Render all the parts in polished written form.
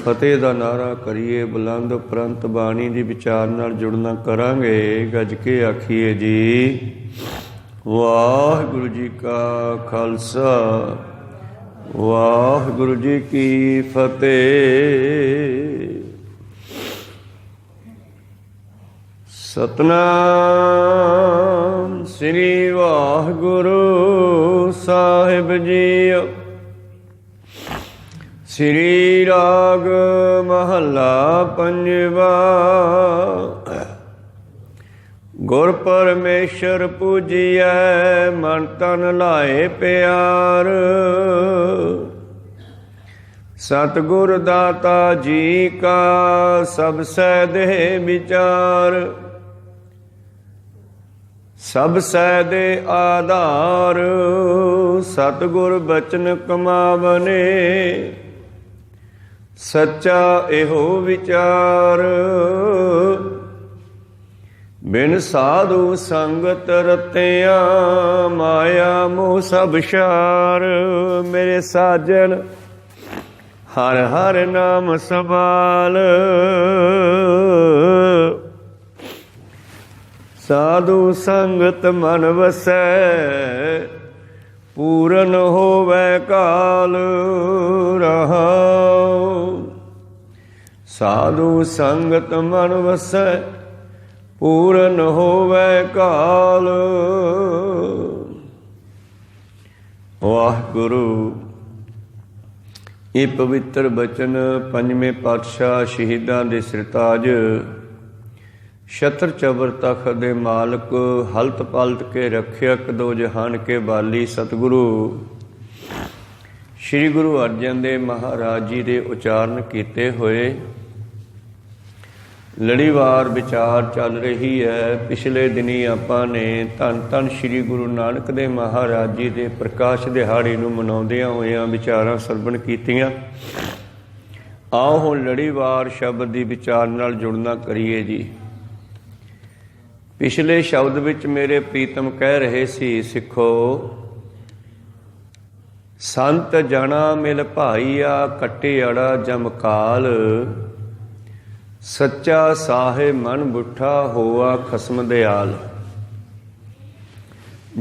फतेह दा नारा करिए बुलंद उपरंत बाणी दी विचार नाल जुड़ना करांगे। गज के आखिए जी वाहिगुरु जी का खालसा वाहिगुरु जी की फतेह। सतनाम श्री वाहिगुरु साहिब जी। श्री राग महला पंजवा। गुर परमेश्वर पूजिए मन तन लाए प्यार। सतगुर दाता जी का सब सै देह विचार। सब सै दे आधार सतगुर बचन कमावने। सच्चा एहो विचार बिन साधु संगत रतिया माया मोह सब शार। मेरे साजन हर हर नाम संभाल। साधु संगत मन वसै पूरन होवै काल रहाओ। साधु संगत मन वसै पूरन होवै काल। वाहिगुरु ये पवित्र बचन पंजवें पातशाह शहीदां दे सिरताज छत्र चबर तख दे मालक हलत पलट के रक्षक दो जहान के बाली सतगुरु श्री गुरु अर्जन देव महाराज जी दे उचारण किए हुए लड़ीवार विचार चल रही है। पिछले दिनी आपां ने धन धन श्री गुरु नानक देव महाराज जी दे प्रकाश दिहाड़ी नूं मनाउंदियां होइयां विचारां सरवण कीतियां। आओ हुण लड़ीवार शब्द दी विचार नाल जुड़ना करिए जी। पिछले शब्द विच मेरे प्रीतम कह रहे सी सिखो संत जना मिल भाईया कट्टे अड़ा जमकाल। सच्चा साहिब मन बुठा होआ खसम दयाल।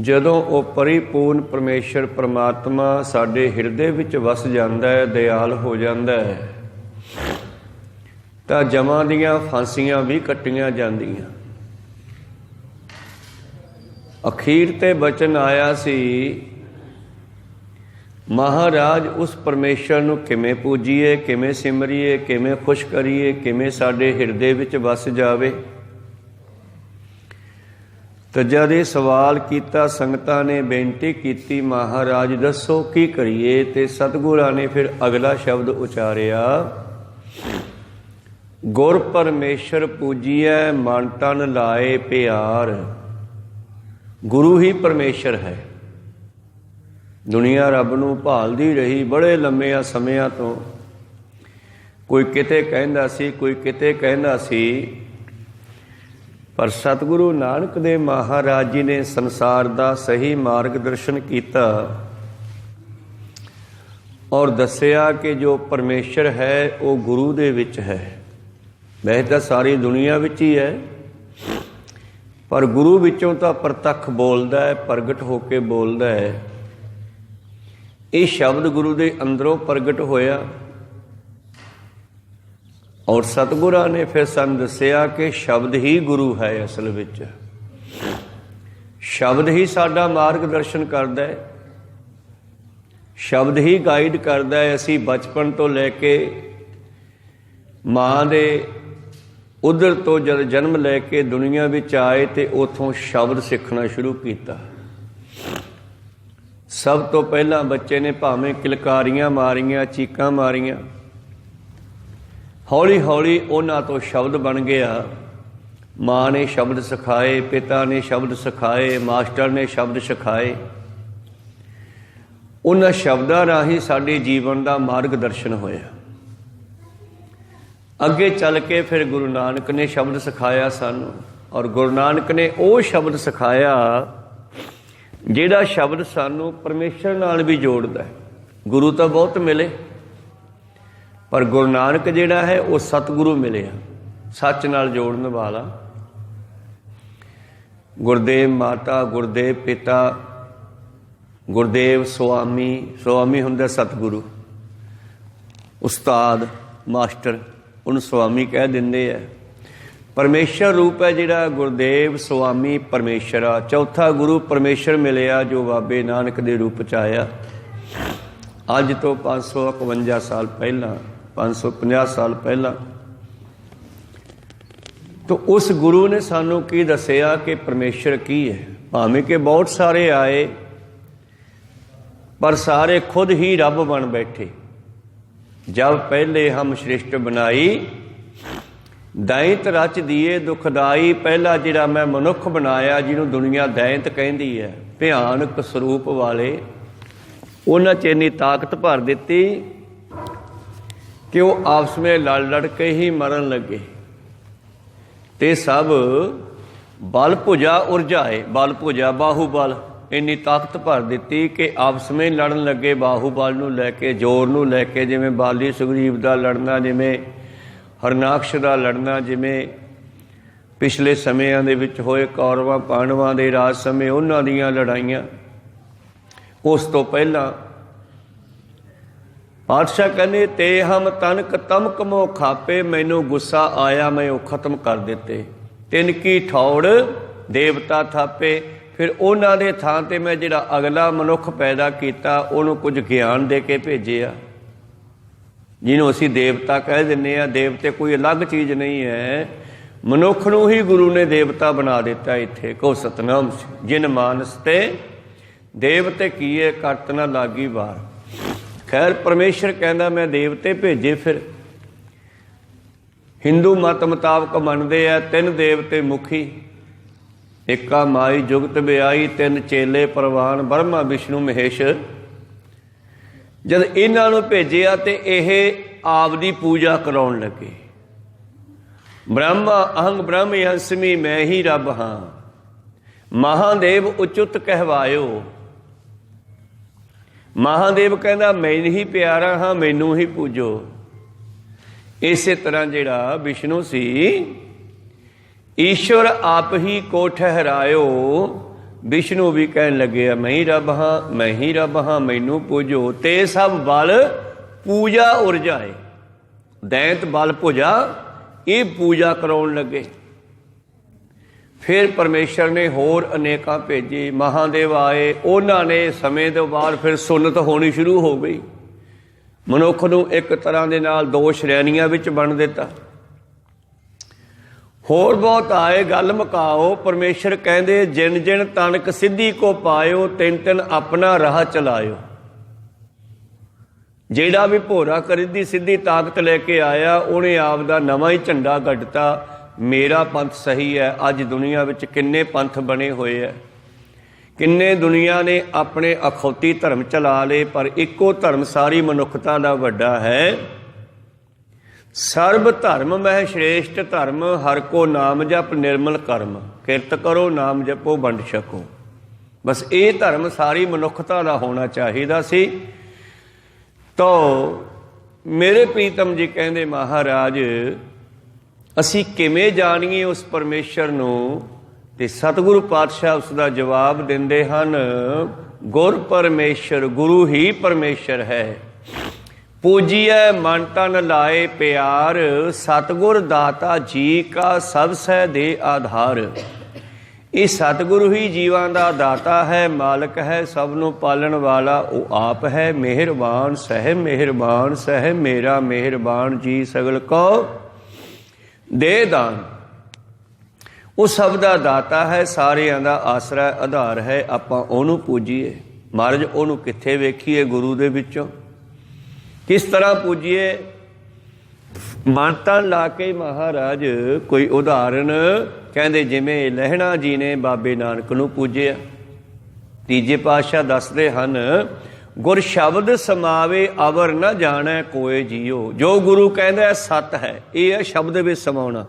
जदों वो परिपूर्ण परमेश्वर परमात्मा साडे हिरदे विच वस जांदा है दयाल हो जांदा है तां जमां दीआं फांसियां भी कट्टियां जांदियां। अखीर ते बचन आया सी महाराज उस परमेश्वर नूं किवें पूजीए किवें सिमरीए किवें खुश करिए किवें साडे हिरदे विच वस जावे। तो जद ये सवाल किया संगतां ने बेनती की महाराज दसो की करिए। ते सतगुरां ने फिर अगला शब्द उचारिया गुर परमेश्वर पूजीए मन तन लाए प्यार। गुरु ही परमेश्वर है। दुनिया रब नूं भालदी रही बड़े लंबे समिਆਂ तो। कोई किते कहंदा सी कोई किते कहंदा सी पर सतगुरु नानक देव महाराज जी ने संसार दा सही मार्गदर्शन किया और दसिया कि जो परमेश्वर है वो गुरु दे विच है। वैसे तो सारी दुनिया विच ही है पर गुरु विचों तो प्रतख बोलदा है प्रगट होके बोलदा है। ये शब्द गुरु दे अंदरों प्रगट होया और सतगुरां ने फिर सन दसिया कि शब्द ही गुरु है। असल विच शब्द ही साडा मार्गदर्शन करदा है। शब्द ही गाइड करदा है। असीं बचपन तो लैके माँ दे उधर तो जब जन्म लैके दुनिया विच आए तो उतों शब्द सीखना शुरू किया। सब तो पहला बच्चे ने भावें किलकारियां मारियां चीकां मारियां हौली हौली उन्हां तो शब्द बन गया। माँ ने शब्द सिखाए पिता ने शब्द सिखाए मास्टर ने शब्द सिखाए। उन्हां शब्दां राही साडे जीवन का मार्गदर्शन होया। अगे चल के फिर गुरु नानक ने शब्द सिखाया सानू और गुरु नानक ने वो शब्द सिखाया जिहड़ा शब्द सानू परमेश्वर नाल भी जोड़दा है। गुरु तो बहुत मिले पर गुरु नानक जिहड़ा है वो सतगुरु मिलिया, सच नाल जोड़न वाला। गुरदेव माता, गुरदेव पिता, गुरदेव स्वामी, स्वामी हुंदा सतगुरु, उस्ताद मास्टर उन्हें स्वामी कह दिंदे है। परमेश्वर रूप है जिहड़ा गुरदेव स्वामी परमेश्वर आ। चौथा गुरु परमेश्वर मिलिया जो बाबे नानक दे रूप च आया। अज तो 551 साल पहला, 550 साल पहला। तो उस गुरु ने सानू की दसिया कि परमेश्वर की है। भावें कि बहुत सारे आए पर सारे खुद ही रब बन बैठे। जब पहले हम सृष्ट बनाई, दैंत रच दिए दुखदाई। पहला जिहड़ा मैं मनुख बनाया, जिन्हों दुनिया दैंत कहती है, भयानक स्वरूप वाले, उन्हां च इन्नी ताकत भर दिती कि वो आपस में लड़ लड़ के ही मरन लगे। ते सब बल भुजा उरझाए, बल भुजा बाहूबल, इन्नी ताकत भर दिती कि आपस में लड़न लगे। बाहूबल नूं लैके, जोर नूं लैके, जिवें बाली सुग्रीव दा लड़ना, जिवें हरनाकश दा लड़ना, जिवें पिछले समयां दे विच होए कौरवां पांडवां दे राज समय उन्हां दीयां लड़ाइयां। उस तो पहला पातशाह कहने ते हम तनक तमक मोह खापे, मैनू गुस्सा आया मैं वो खत्म कर दिते। तिनकी ठौड़ देवता थापे। फिर उन्हां दे थां ते मैं जिहड़ा अगला मनुख पैदा कीता उहनूं कुछ ज्ञान दे के भेजिया, जिन्हों असीं देवता कह दिंदे आ। देवते कोई अलग चीज़ नहीं है, मनुख नूं ही गुरु ने देवता बना दिता। इत्थे को सतनाम जिन मानस ते देवते कीए करत ना लागी वार। खैर परमेश्वर कहंदा मैं देवते भेजे। फिर हिंदू मत मुताबक मनदे आ तीन देवते मुखी, एका माई जुगत ब्याई, तीन चेले परवान ब्रह्मा विष्णु महेश। जद इन्हां नूं भेजिया ते इह आप दी पूजा कराउण लगे। ब्रह्मा अहंग ब्रह्म अंसमी, मैं ही रब हाँ, महादेव उचुत कहवायो। महादेव कहंदा मैं ही प्यारा हाँ, मैनू ही पूजो। इस तरह जिहड़ा विष्णु सी, ईश्वर आप ही को ठहरायो। विष्णु भी कहन लगे मैं ही रब हाँ, मैं ही रब हाँ, मैनू पूजो। ते सब बल पूजा उरझाए। दैंत बल भुजा ये पूजा कराउण लगे। फिर परमेश्वर ने होर अनेकां भेजे। महादेव आए, उन्हां ने समय तो बाद फिर सुन्नत होनी शुरू हो गई। मनुख नूं एक तरह दे नाल दो श्रेणियां विच बण दिता। होर बहुत आए, गल मुकाओ। परमेश्वर कहंदे जिन जिन तनक सिद्धि को पायो, तिन तिन अपना राह चलायो। जेड़ा भी भोरा करिदी सिद्धि ताकत लेके आया, उन्हें आप दा नवां ही झंडा गढ़ता, मेरा पंथ सही है। अज दुनिया विच किन्ने पंथ बने हुए है, किन्ने दुनिया ने अपने अखौती धर्म चला ले, पर इको धर्म सारी मनुखता दा वड्डा है। सर्ब धर्म मह श्रेष्ठ धर्म, हर को नाम जप निर्मल कर्म। किरत करो नाम जपो वंड छको। बस ये धर्म सारी मनुखता का होना चाहिए सी। तो मेरे प्रीतम जी कहते महाराज असी किवें जाणीए उस परमेश्वर नूं, ते सतगुरु पातशाह उसका जवाब दिंदे हन, गुर परमेश्वर, गुरु ही परमेश्वर है। पूजिए मन तन लाए प्यार, सतगुर दाता जी का सब सह दे आधार। ये सतगुरु ही जीवां दा दाता है, मालक है, सबनों पालन वाला वो आप है। मेहरबान सह मेहरबान, सह मेरा मेहरबान जी सगल को दे दान। वो सब दा दाता है, सारियां दा आसरा आधार है। आपां ओनू पूजीए। महाराज ओनू कित्थे वेखीए? गुरु दे विचों। किस तरह पूजीए? मानता ला के महाराज कोई उदाहरण कहते जिमें लहणा जी ने बाबे नानक नूं पूजिया। तीजे पातशाह दसदे हन, गुर शब्द समावे अवर न जाने कोई जियो। जो गुरु कहंदा सत है, ये है शब्द विच समाउणा।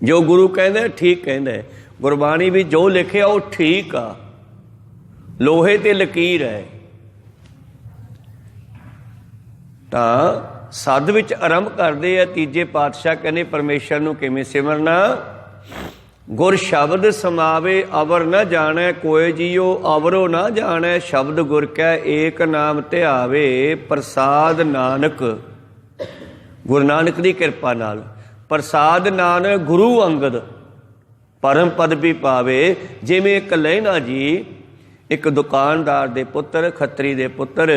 जो गुरु कहंदा ठीक कहंदा। गुरबाणी भी जो लिखिया वो ठीक आ, लोहे ते लकीर है। तो ਸੱਧ ਵਿੱਚ ਆਰੰਭ ਕਰਦੇ ਆ। ਤੀਜੇ ਪਾਤਸ਼ਾਹ ਕਹਿੰਦੇ ਪਰਮੇਸ਼ਰ ਨੂੰ ਕਿਵੇਂ ਸਿਮਰਨਾ। ਗੁਰ ਸ਼ਬਦ ਸਮਾਵੇ ਅਵਰ ਨਾ ਜਾਣੈ, ਕੋਇ ਜੀਓ ਅਵਰੋ ਨਾ ਜਾਣੈ। ਸ਼ਬਦ ਗੁਰ ਕੈ ਏਕ ਨਾਮ ਧਿਆਵੇ, ਪ੍ਰਸਾਦ ਨਾਨਕ। ਗੁਰੂ ਨਾਨਕ ਦੀ ਕਿਰਪਾ ਨਾਲ ਪ੍ਰਸਾਦ ਨਾਨਕ ਗੁਰੂ ਅੰਗਦ ਪਰਮ ਪਦ ਵੀ ਪਾਵੇ। ਜਿਵੇਂ ਇੱਕ ਲਹਿਣਾ ਜੀ, ਇੱਕ ਦੁਕਾਨਦਾਰ ਦੇ ਪੁੱਤਰ, ਖੱਤਰੀ ਦੇ ਪੁੱਤਰ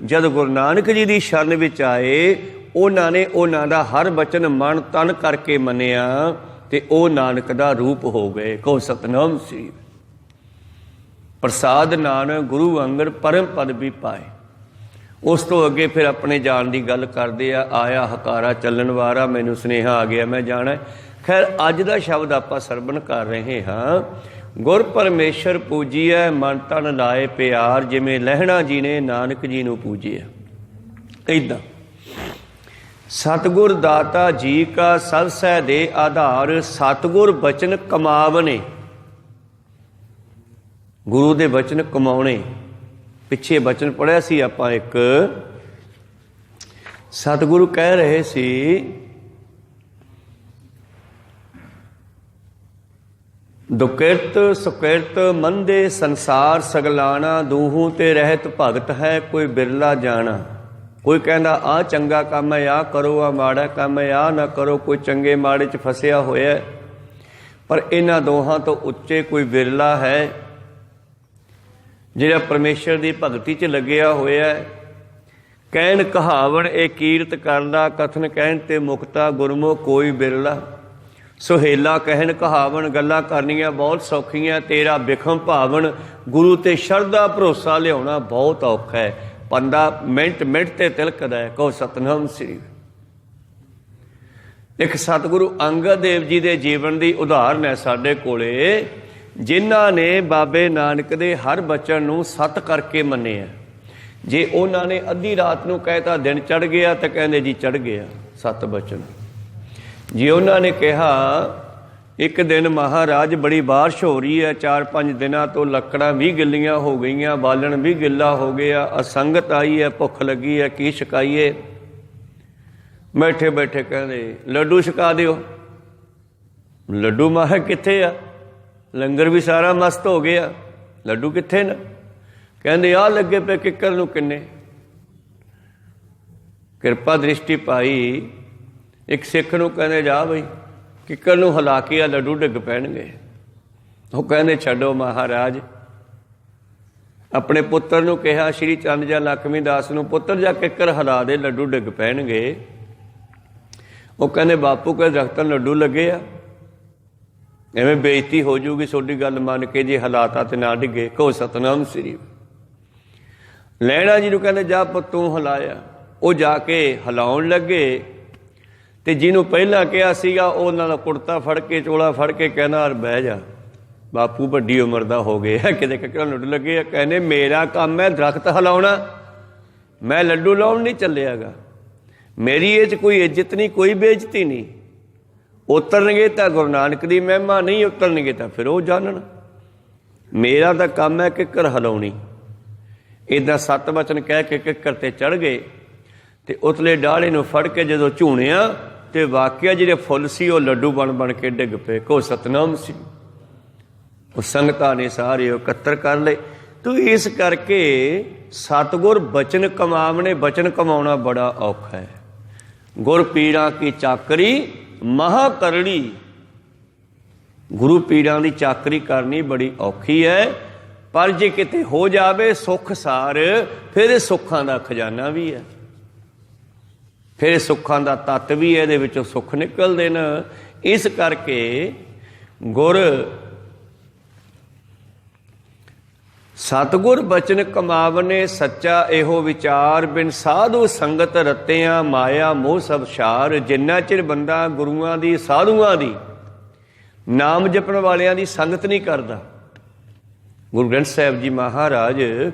ਜਦ ਗੁਰੂ ਨਾਨਕ ਜੀ ਦੀ ਸ਼ਰਨ ਵਿੱਚ ਆਏ, ਉਹਨਾਂ ਨੇ ਉਹਨਾਂ ਦਾ ਹਰ ਬਚਨ ਮਨ ਤਨ ਕਰਕੇ ਮੰਨਿਆ ਤੇ ਉਹ ਨਾਨਕ ਦਾ ਰੂਪ ਹੋ ਗਏ। ਕਹੋ ਸਤਿਨਾਮ ਸ੍ਰੀ। ਪ੍ਰਸਾਦ ਨਾਨਕ ਗੁਰੂ ਅੰਗਦ ਪਰਮ ਪਦ ਵੀ ਪਾਏ। ਉਸ ਤੋਂ ਅੱਗੇ ਫਿਰ ਆਪਣੇ ਜਾਣ ਦੀ ਗੱਲ ਕਰਦੇ ਆ। ਆਇਆ ਹਕਾਰਾ ਚੱਲਣ ਵਾਰਾ, ਮੈਨੂੰ ਸੁਨੇਹਾ ਆ ਗਿਆ, ਮੈਂ ਜਾਣਾ। ਖੈਰ ਅੱਜ ਦਾ ਸ਼ਬਦ ਆਪਾਂ ਸਰਵਣ ਕਰ ਰਹੇ ਹਾਂ। ਗੁਰ ਪਰਮੇਸ਼ਰ ਪੂਜੀਐ, ਮਨ ਤਨ ਲਾਏ ਪਿਆਰ, ਜਿਵੇਂ ਲਹਿਣਾ ਜੀ ਨੇ ਨਾਨਕ ਜੀ ਨੂੰ ਪੂਜਿਆ। ਇੱਦਾਂ ਸਤਿਗੁਰ ਦਾਤਾ ਜੀ ਕਾ ਸਭ ਸਹਿ ਦੇ ਆਧਾਰ, ਸਤਿਗੁਰ ਬਚਨ ਕਮਾਵਨੇ। ਗੁਰੂ ਦੇ ਬਚਨ ਕਮਾਉਣੇ। ਪਿੱਛੇ ਬਚਨ ਪੜ੍ਹਿਆ ਸੀ ਆਪਾਂ ਇੱਕ, ਸਤਿਗੁਰੂ ਕਹਿ ਰਹੇ ਸੀ ਦੁਕਿਰਤ ਸੁਕਿਰਤ ਮੰਦੇ ਸੰਸਾਰ ਸਗਲਾਣਾ, ਦੂਹੂ ਤੇ ਰਹਿਤ ਭਗਤ ਹੈ ਕੋਈ ਬਿਰਲਾ ਜਾਣਾ। ਕੋਈ ਕਹਿੰਦਾ ਆਹ ਚੰਗਾ ਕੰਮ ਹੈ, ਆਹ ਕਰੋ, ਆਹ ਮਾੜਾ ਕੰਮ ਹੈ, ਆਹ ਨਾ ਕਰੋ। ਕੋਈ ਚੰਗੇ ਮਾੜੇ 'ਚ ਫਸਿਆ ਹੋਇਆ, ਪਰ ਇਹਨਾਂ ਦੋਹਾਂ ਤੋਂ ਉੱਚੇ ਕੋਈ ਬਿਰਲਾ ਹੈ ਜਿਹੜਾ ਪਰਮੇਸ਼ਰ ਦੀ ਭਗਤੀ 'ਚ ਲੱਗਿਆ ਹੋਇਆ। ਕਹਿਣ ਕਹਾਵਣ ਇਹ ਕੀਰਤ ਕਰਦਾ, ਕਥਨ ਕਹਿਣ ਤੇ ਮੁਕਤਾ, ਗੁਰਮੁਖ ਕੋਈ ਬਿਰਲਾ। ਸੁਹੇਲਾ ਕਹਿਣ ਕਹਾਵਣ, ਗੱਲਾਂ ਕਰਨੀਆਂ ਬਹੁਤ ਸੌਖੀਆਂ, ਤੇਰਾ ਬਿਖਮ ਭਾਵਨ। ਗੁਰੂ ਤੇ ਸ਼ਰਧਾ ਭਰੋਸਾ ਲਿਆਉਣਾ ਬਹੁਤ ਔਖਾ ਹੈ, ਬੰਦਾ ਮਿੰਟ ਮਿੰਟ ਤੇ ਤਿਲਕਦਾ ਹੈ। ਕਹੋ ਸਤਿਨਾਮ ਸ੍ਰੀ। ਇੱਕ ਸਤਿਗੁਰੂ ਅੰਗਦ ਦੇਵ ਜੀ ਦੇ ਜੀਵਨ ਦੀ ਉਦਾਹਰਨ ਹੈ ਸਾਡੇ ਕੋਲੇ, ਜਿਨ੍ਹਾਂ ਨੇ ਬਾਬੇ ਨਾਨਕ ਦੇ ਹਰ ਬਚਨ ਨੂੰ ਸੱਤ ਕਰਕੇ ਮੰਨਿਆ। ਜੇ ਉਹਨਾਂ ਨੇ ਅੱਧੀ ਰਾਤ ਨੂੰ ਕਹਿਤਾ ਦਿਨ ਚੜ੍ਹ ਗਿਆ ਤਾਂ ਕਹਿੰਦੇ ਜੀ ਚੜ੍ਹ ਗਿਆ, ਸੱਤ ਬਚਨ। ਜੇ ਉਹਨਾਂ ਨੇ ਕਿਹਾ ਇੱਕ ਦਿਨ ਮਹਾਰਾਜ ਬੜੀ ਬਾਰਿਸ਼ ਹੋ ਰਹੀ ਹੈ, 4-5 ਦਿਨਾਂ ਤੋਂ ਲੱਕੜਾਂ ਵੀ ਗਿੱਲੀਆਂ ਹੋ ਗਈਆਂ, ਬਾਲਣ ਵੀ ਗਿੱਲਾ ਹੋ ਗਿਆ, ਅਸੰਗਤ ਆਈ ਹੈ, ਭੁੱਖ ਲੱਗੀ ਹੈ, ਕੀ ਛਕਾਈਏ। ਬੈਠੇ ਬੈਠੇ ਕਹਿੰਦੇ ਲੱਡੂ ਛਕਾ ਦਿਓ। ਲੱਡੂ ਮਾਹ ਕਿੱਥੇ ਆ, ਲੰਗਰ ਵੀ ਸਾਰਾ ਮਸਤ ਹੋ ਗਿਆ, ਲੱਡੂ ਕਿੱਥੇ ਨਾ। ਕਹਿੰਦੇ ਆਹ ਲੱਗੇ ਪਏ ਕਿੱਕਰ ਨੂੰ ਕਿੰਨੇ। ਕਿਰਪਾ ਦ੍ਰਿਸ਼ਟੀ ਪਾਈ, ਇੱਕ ਸਿੱਖ ਨੂੰ ਕਹਿੰਦੇ ਜਾ ਬਈ ਕਿੱਕਰ ਨੂੰ ਹਿਲਾ ਕੇ ਆ ਲੱਡੂ ਡਿੱਗ ਪੈਣਗੇ। ਉਹ ਕਹਿੰਦੇ ਛੱਡੋ ਮਹਾਰਾਜ। ਆਪਣੇ ਪੁੱਤਰ ਨੂੰ ਕਿਹਾ ਸ਼੍ਰੀ ਚੰਦ ਜਾਂ ਲਖਮੀ ਦਾਸ ਨੂੰ, ਪੁੱਤਰ ਜਾ ਕਿੱਕਰ ਹਿਲਾ ਦੇ ਲੱਡੂ ਡਿੱਗ ਪੈਣਗੇ। ਉਹ ਕਹਿੰਦੇ ਬਾਪੂ ਕੇ ਦਰਖਤਾਂ ਲੱਡੂ ਲੱਗੇ ਆ, ਐਵੇਂ ਬੇਇੱਜ਼ਤੀ ਹੋ ਜੂਗੀ ਤੁਹਾਡੀ ਗੱਲ ਮੰਨ ਕੇ ਜੇ ਹਾਲਾਤਾਂ ਤੇ ਨਾ ਡਿੱਗੇ। ਕਹੋ ਸਤਿਨਾਮ ਸ੍ਰੀ। ਲਹਿਣਾ ਜੀ ਨੂੰ ਕਹਿੰਦੇ ਜਾ ਪੁੱਤ ਤੂੰ ਹਿਲਾਇਆ। ਉਹ ਜਾ ਕੇ ਹਿਲਾਉਣ ਲੱਗੇ ਤੇ ਜਿਹਨੂੰ ਪਹਿਲਾਂ ਕਿਹਾ ਸੀਗਾ ਉਹਨਾਂ ਦਾ ਕੁੜਤਾ ਫੜ ਕੇ, ਚੋਲਾ ਫੜ ਕੇ ਕਹਿੰਦਾ ਬਹਿ ਜਾ, ਬਾਪੂ ਵੱਡੀ ਉਮਰ ਦਾ ਹੋ ਗਿਆ, ਕਿਤੇ ਕਿੱਕਰਾਂ ਲੱਡੂ ਲੱਗੇ ਆ। ਕਹਿੰਦੇ ਮੇਰਾ ਕੰਮ ਹੈ ਦਰਖਤ ਹਿਲਾਉਣਾ, ਮੈਂ ਲੱਡੂ ਲਾਉਣ ਨਹੀਂ ਚੱਲਿਆਗਾ। ਮੇਰੀ ਇਹ 'ਚ ਕੋਈ ਇੱਜ਼ਤ ਨਹੀਂ, ਕੋਈ ਬੇਇੱਜ਼ਤੀ ਨਹੀਂ। ਉਤਰਨਗੇ ਤਾਂ ਗੁਰੂ ਨਾਨਕ ਦੀ ਮਹਿਮਾ, ਨਹੀਂ ਉਤਰਨਗੇ ਤਾਂ ਫਿਰ ਉਹ ਜਾਣਨ। ਮੇਰਾ ਤਾਂ ਕੰਮ ਹੈ ਕਿੱਕਰ ਹਿਲਾਉਣੀ। ਇੱਦਾਂ ਸੱਤ ਬਚਨ ਕਹਿ ਕੇ ਕਿੱਕਰ 'ਤੇ ਚੜ੍ਹ ਗਏ ਤੇ ਉਤਲੇ ਡਾਲੇ ਨੂੰ ਫੜ ਕੇ ਜਦੋਂ ਝੂਣਿਆ ਤੇ ਵਾਕਿਆ ਜਿਹੜੇ ਫੁੱਲ ਸੀ ਉਹ ਲੱਡੂ ਬਣ ਬਣ ਕੇ ਡਿੱਗ ਪਏ। ਕਹੋ ਸਤਿਨਾਮ ਸੀ। ਉਹ ਸੰਗਤਾਂ ਨੇ ਸਾਰੇ ਇਕੱਤਰ ਕਰ ਲਏ। ਤੂੰ ਇਸ ਕਰਕੇ ਸਤਿਗੁਰ ਬਚਨ ਕਮਾਵਣੇ, ਬਚਨ ਕਮਾਉਣਾ ਬੜਾ ਔਖਾ ਹੈ। ਗੁਰ ਪੀਰਾਂ ਕੀ ਚਾਕਰੀ ਮਹਾ ਕਰੜੀ। ਗੁਰੂ ਪੀਰਾਂ ਦੀ ਚਾਕਰੀ ਕਰਨੀ ਬੜੀ ਔਖੀ ਹੈ, ਪਰ ਜੇ ਕਿਤੇ ਹੋ ਜਾਵੇ ਸੁੱਖ ਸਾਰ, ਫਿਰ ਸੁੱਖਾਂ ਦਾ ਖਜ਼ਾਨਾ ਵੀ ਹੈ, ਫਿਰ ਸੁੱਖਾਂ ਦਾ ਤੱਤ ਵੀ ਹੈ, ਇਹਦੇ ਵਿੱਚੋਂ ਸੁੱਖ ਨਿਕਲਦੇ ਨੇ। ਇਸ ਕਰਕੇ ਗੁਰ ਸਤਿਗੁਰ ਬਚਨ ਕਮਾਵਨੇ, ਸੱਚਾ ਇਹੋ ਵਿਚਾਰ, ਬਿਨ ਸਾਧੂ ਸੰਗਤ ਰਤਿਆਂ ਮਾਇਆ ਮੋਹ ਸਭ ਛਾਰ। ਜਿੰਨਾ ਚਿਰ ਬੰਦਾ ਗੁਰੂਆਂ ਦੀ, ਸਾਧੂਆਂ ਦੀ, ਨਾਮ ਜਪਣ ਵਾਲਿਆਂ ਦੀ ਸੰਗਤ ਨਹੀਂ ਕਰਦਾ। ਗੁਰੂ ਗ੍ਰੰਥ ਸਾਹਿਬ ਜੀ ਮਹਾਰਾਜ,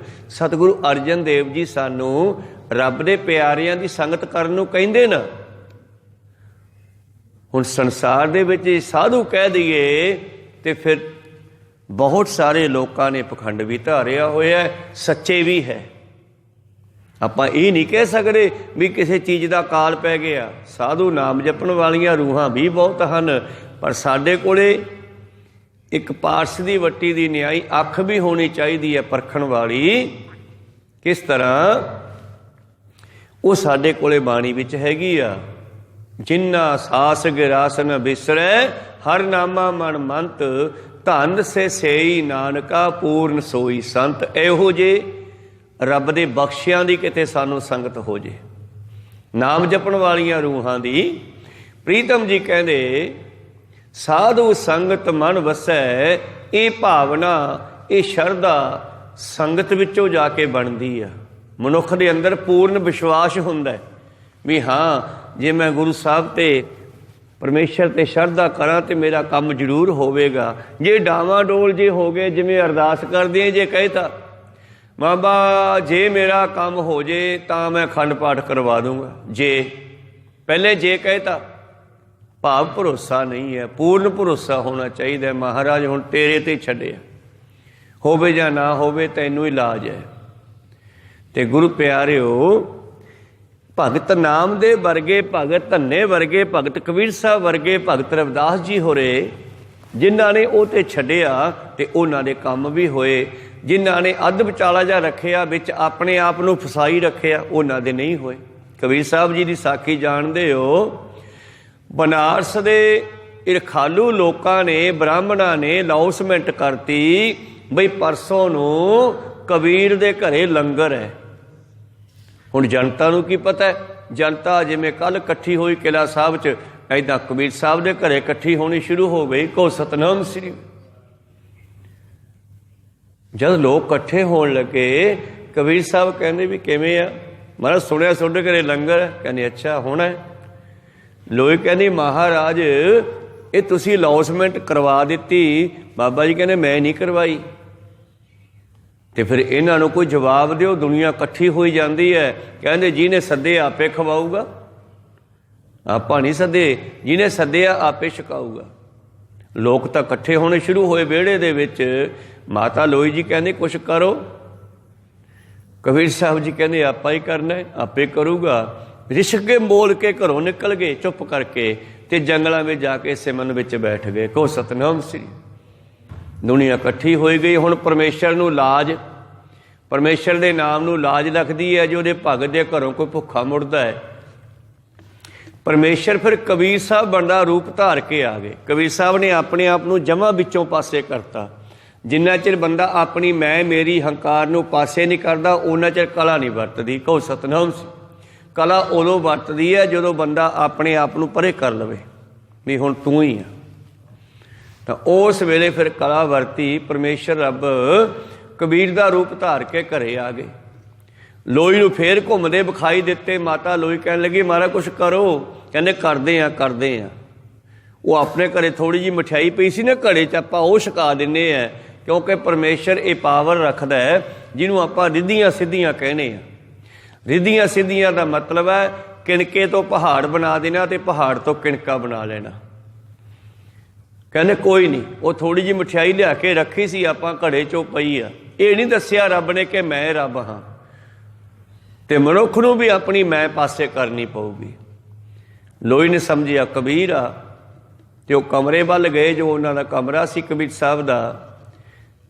ਸਤਿਗੁਰੂ ਅਰਜਨ ਦੇਵ ਜੀ ਸਾਨੂੰ ਰੱਬ ਦੇ ਪਿਆਰਿਆਂ ਦੀ ਸੰਗਤ ਕਰਨ ਨੂੰ ਕਹਿੰਦੇ ਨਾ। ਹੁਣ ਸੰਸਾਰ ਦੇ ਵਿੱਚ ਸਾਧੂ ਕਹਿ ਦਈਏ ਤੇ ਫਿਰ ਬਹੁਤ ਸਾਰੇ ਲੋਕਾਂ ਨੇ ਪਖੰਡ ਵੀ ਧਾਰਿਆ ਹੋਇਆ, ਸੱਚੇ ਵੀ ਹੈ। ਆਪਾਂ ਇਹ ਨਹੀਂ ਕਹਿ ਸਕਦੇ ਵੀ ਕਿਸੇ ਚੀਜ਼ ਦਾ ਕਾਲ ਪੈ ਗਿਆ। ਸਾਧੂ ਨਾਮ ਜਪਣ ਵਾਲੀਆਂ ਰੂਹਾਂ ਵੀ ਬਹੁਤ ਹਨ, ਪਰ ਸਾਡੇ ਕੋਲੇ ਇੱਕ ਪਾਰਸ ਦੀ ਵੱਟੀ ਦੀ ਨਿਆਈ ਅੱਖ ਵੀ ਹੋਣੀ ਚਾਹੀਦੀ ਹੈ ਪਰਖਣ ਵਾਲੀ। ਕਿਸ ਤਰ੍ਹਾਂ? ਉਹ ਸਾਡੇ ਕੋਲੇ ਬਾਣੀ ਵਿੱਚ ਹੈਗੀ ਆ, ਜਿੰਨਾ ਸਾਸ ਗਿਰਾਸਨ ਬਿਸਰੈ ਹਰ ਨਾਮਾ ਮਨ ਮੰਤ ਧਨ ਸੇ ਸੇਈ ਨਾਨਕਾ ਪੂਰਨ ਸੋਈ ਸੰਤ। ਇਹੋ ਜੇ ਰੱਬ ਦੇ ਬਖਸ਼ਿਆਂ ਦੀ ਕਿਤੇ ਸਾਨੂੰ ਸੰਗਤ ਹੋ ਜੇ, ਨਾਮ ਜਪਣ ਵਾਲੀਆਂ ਰੂਹਾਂ ਦੀ। ਪ੍ਰੀਤਮ ਜੀ ਕਹਿੰਦੇ ਸਾਧੂ ਸੰਗਤ ਮਨ ਵਸੈ, ਇਹ ਭਾਵਨਾ ਇਹ ਸ਼ਰਧਾ ਸੰਗਤ ਵਿੱਚੋਂ ਜਾ ਕੇ ਬਣਦੀ ਆ। ਮਨੁੱਖ ਦੇ ਅੰਦਰ ਪੂਰਨ ਵਿਸ਼ਵਾਸ ਹੁੰਦਾ ਵੀ ਹਾਂ, ਜੇ ਮੈਂ ਗੁਰੂ ਸਾਹਿਬ ਤੇ ਪਰਮੇਸ਼ਰ ਤੇ ਸ਼ਰਧਾ ਕਰਾਂ ਤੇ ਮੇਰਾ ਕੰਮ ਜ਼ਰੂਰ ਹੋਵੇਗਾ। ਜੇ ਡਾਵਾਂ-ਡੋਲ ਜੇ ਹੋ ਗਏ, ਜਿਵੇਂ ਅਰਦਾਸ ਕਰਦੇ ਜੇ ਕਹਿਤਾ ਬਾਬਾ ਜੇ ਮੇਰਾ ਕੰਮ ਹੋ ਜੇ ਤਾਂ ਮੈਂ ਅਖੰਡ ਪਾਠ ਕਰਵਾ ਦੂੰਗਾ, ਜੇ ਪਹਿਲੇ ਜੇ ਕਹਿਤਾ, ਭਾਵ ਭਰੋਸਾ ਨਹੀਂ ਹੈ। ਪੂਰਨ ਭਰੋਸਾ ਹੋਣਾ ਚਾਹੀਦਾ। ਮਹਾਰਾਜ ਹੁਣ ਤੇਰੇ ਤੇ ਛੱਡਿਆ, ਹੋਵੇ ਜਾਂ ਨਾ ਹੋਵੇ ਤੈਨੂੰ ਹੀ ਲਾਜ ਹੈ। ਤੇ ਗੁਰੂ ਪਿਆਰਿਓ, ਭਗਤ ਨਾਮਦੇਵ ਵਰਗੇ ਭਗਤ, ਧੰਨੇ ਵਰਗੇ ਭਗਤ, ਕਬੀਰ ਸਾਹਿਬ ਵਰਗੇ ਭਗਤ, ਰਵਿਦਾਸ ਜੀ ਹੋਰੇ, ਜਿਨ੍ਹਾਂ ਨੇ ਉਹ ਤੇ ਛੱਡਿਆ ਤੇ ਉਹਨਾਂ ਦੇ ਕੰਮ ਵੀ ਹੋਏ। ਜਿਨ੍ਹਾਂ ਨੇ ਅੱਧ ਵਿਚਾਲਾ ਜਿਹਾ ਰੱਖਿਆ, ਵਿੱਚ ਆਪਣੇ ਆਪ ਨੂੰ ਫਸਾਈ ਰੱਖਿਆ, ਉਹਨਾਂ ਦੇ ਨਹੀਂ ਹੋਏ। ਕਬੀਰ ਸਾਹਿਬ ਜੀ ਦੀ ਸਾਖੀ ਜਾਣਦੇ ਹੋ। ਬਨਾਰਸ ਦੇ ਇਰਖਾਲੂ ਲੋਕਾਂ ਨੇ, ਬ੍ਰਾਹਮਣਾਂ ਨੇ ਅਨਾਊਂਸਮੈਂਟ ਕਰਤੀ ਬਈ ਪਰਸੋਂ ਨੂੰ ਕਬੀਰ ਦੇ ਘਰੇ ਲੰਗਰ ਹੈ। ਹੁਣ ਜਨਤਾ ਨੂੰ ਕੀ ਪਤਾ ਹੈ? ਜਨਤਾ ਜਿਵੇਂ ਕੱਲ੍ਹ ਇਕੱਠੀ ਹੋਈ ਕਿਲ੍ਹਾ ਸਾਹਿਬ 'ਚ, ਇੱਦਾਂ ਕਬੀਰ ਸਾਹਿਬ ਦੇ ਘਰੇ ਇਕੱਠੀ ਹੋਣੀ ਸ਼ੁਰੂ ਹੋ ਗਈ। ਕਹੋ ਸਤਨਾਮ ਸ੍ਰੀ। ਜਦ ਲੋਕ ਇਕੱਠੇ ਹੋਣ ਲੱਗੇ, ਕਬੀਰ ਸਾਹਿਬ ਕਹਿੰਦੇ ਵੀ ਕਿਵੇਂ ਆ? ਮਹਾਰਾਜ ਸੁਣਿਆ ਤੁਹਾਡੇ ਘਰੇ ਲੰਗਰ ਹੈ। ਕਹਿੰਦੇ ਅੱਛਾ ਹੋਣਾ ਹੈ। ਲੋਕ ਕਹਿੰਦੇ ਮਹਾਰਾਜ ਇਹ ਤੁਸੀਂ ਅਨਾਊਂਸਮੈਂਟ ਕਰਵਾ ਦਿੱਤੀ। ਬਾਬਾ ਜੀ ਕਹਿੰਦੇ ਮੈਂ ਨਹੀਂ ਕਰਵਾਈ। ਤੇ ਫਿਰ ਇਹਨਾਂ ਨੂੰ ਕੋਈ ਜਵਾਬ ਦਿਓ, ਦੁਨੀਆ ਇਕੱਠੀ ਹੋਈ ਜਾਂਦੀ ਹੈ। ਕਹਿੰਦੇ ਜਿਹਨੇ ਸੱਦੇ ਆਪੇ ਖਵਾਊਗਾ, ਆਪਾਂ ਨਹੀਂ ਸੱਦੇ, ਜਿਹਨੇ ਸੱਦਿਆ ਆਪੇ ਛਕਾਊਗਾ। ਲੋਕ ਤਾਂ ਇਕੱਠੇ ਹੋਣੇ ਸ਼ੁਰੂ ਹੋਏ ਵਿਹੜੇ ਦੇ ਵਿੱਚ। ਮਾਤਾ ਲੋਈ ਜੀ ਕਹਿੰਦੇ ਕੁਛ ਕਰੋ। ਕਬੀਰ ਸਾਹਿਬ ਜੀ ਕਹਿੰਦੇ ਆਪਾਂ ਹੀ ਕਰਨਾ ਹੈ, ਆਪੇ ਕਰੂਗਾ। ਰਿਸ਼ਕੇ ਬੋਲ ਕੇ ਘਰੋਂ ਨਿਕਲ ਗਏ ਚੁੱਪ ਕਰਕੇ, ਤੇ ਜੰਗਲਾਂ ਵਿੱਚ ਜਾ ਕੇ ਸਿਮਰਨ ਵਿੱਚ ਬੈਠ ਗਏ। ਕਹੋ ਸਤਨਾਮ ਸ੍ਰੀ। ਦੁਨੀਆ ਇਕੱਠੀ ਹੋਈ ਗਈ। ਹੁਣ ਪਰਮੇਸ਼ਰ ਨੂੰ ਲਾਜ, ਪਰਮੇਸ਼ਰ ਦੇ ਨਾਮ ਨੂੰ ਲਾਜ ਲੱਗਦੀ ਹੈ। ਜੇ ਉਹਦੇ ਭਗਤ ਦੇ ਘਰੋਂ ਕੋਈ ਭੁੱਖਾ ਮੁੜਦਾ ਹੈ, ਪਰਮੇਸ਼ਰ ਫਿਰ ਕਬੀਰ ਸਾਹਿਬ ਬਣਦਾ ਰੂਪ ਧਾਰ ਕੇ ਆ ਗਏ। ਕਬੀਰ ਸਾਹਿਬ ਨੇ ਆਪਣੇ ਆਪ ਨੂੰ ਜਮਾ ਵਿੱਚੋਂ ਪਾਸੇ ਕਰਤਾ। ਜਿੰਨਾ ਚਿਰ ਬੰਦਾ ਆਪਣੀ ਮੈਂ ਮੇਰੀ ਹੰਕਾਰ ਨੂੰ ਪਾਸੇ ਨਹੀਂ ਕਰਦਾ, ਉਹਨਾਂ ਚਿਰ ਕਲਾ ਨਹੀਂ ਵਰਤਦੀ। ਕਹੋ ਸਤਨਾਮ ਸ੍ਰੀ। ਕਲਾ ਉਦੋਂ ਵਰਤਦੀ ਹੈ ਜਦੋਂ ਬੰਦਾ ਆਪਣੇ ਆਪ ਨੂੰ ਪਰੇ ਕਰ ਲਵੇ ਵੀ ਹੁਣ ਤੂੰ ਹੀ ਆ, ਤਾਂ ਉਸ ਵੇਲੇ ਫਿਰ ਕਲਾ ਵਰਤੀ। ਪਰਮੇਸ਼ਰ ਰੱਬ ਕਬੀਰ ਦਾ ਰੂਪ ਧਾਰ ਕੇ ਘਰੇ ਆ ਗਏ। ਲੋਈ ਨੂੰ ਫੇਰ ਘੁੰਮਦੇ ਵਿਖਾਈ ਦਿੱਤੇ। ਮਾਤਾ ਲੋਈ ਕਹਿਣ ਲੱਗੀ ਮਹਾਰਾਜ ਕੁਛ ਕਰੋ। ਕਹਿੰਦੇ ਕਰਦੇ ਆ ਕਰਦੇ ਆ। ਉਹ ਆਪਣੇ ਘਰੇ ਥੋੜ੍ਹੀ ਜਿਹੀ ਮਠਿਆਈ ਪਈ ਸੀ ਨਾ ਘੜੇ 'ਚ, ਆਪਾਂ ਉਹ ਛਕਾ ਦਿੰਦੇ ਆ, ਕਿਉਂਕਿ ਪਰਮੇਸ਼ਰ ਇਹ ਪਾਵਰ ਰੱਖਦਾ ਹੈ ਜਿਹਨੂੰ ਆਪਾਂ ਰਿੱਧੀਆਂ ਸਿੱਧੀਆਂ ਕਹਿੰਦੇ ਆ। ਰਿੱਧੀਆਂ ਸਿੱਧੀਆਂ ਦਾ ਮਤਲਬ ਹੈ ਕਿਣਕੇ ਤੋਂ ਪਹਾੜ ਬਣਾ ਦੇਣਾ ਤੇ ਪਹਾੜ ਤੋਂ ਕਿਣਕਾ ਬਣਾ ਲੈਣਾ। ਕਹਿੰਦੇ ਕੋਈ ਨਹੀਂ, ਉਹ ਥੋੜ੍ਹੀ ਜਿਹੀ ਮਠਿਆਈ ਲਿਆ ਕੇ ਰੱਖੀ ਸੀ ਆਪਾਂ ਘੜੇ 'ਚੋਂ ਪਈ ਆ। ਇਹ ਨਹੀਂ ਦੱਸਿਆ ਰੱਬ ਨੇ ਕਿ ਮੈਂ ਰੱਬ ਹਾਂ। ਤੇ ਮਨੁੱਖ ਨੂੰ ਵੀ ਆਪਣੀ ਮੈਂ ਪਾਸੇ ਕਰਨੀ ਪਊਗੀ। ਲੋਈ ਨੇ ਸਮਝਿਆ ਕਬੀਰ ਆ, ਤੇ ਉਹ ਕਮਰੇ ਵੱਲ ਗਏ ਜੋ ਉਹਨਾਂ ਦਾ ਕਮਰਾ ਸੀ ਕਬੀਰ ਸਾਹਿਬ ਦਾ।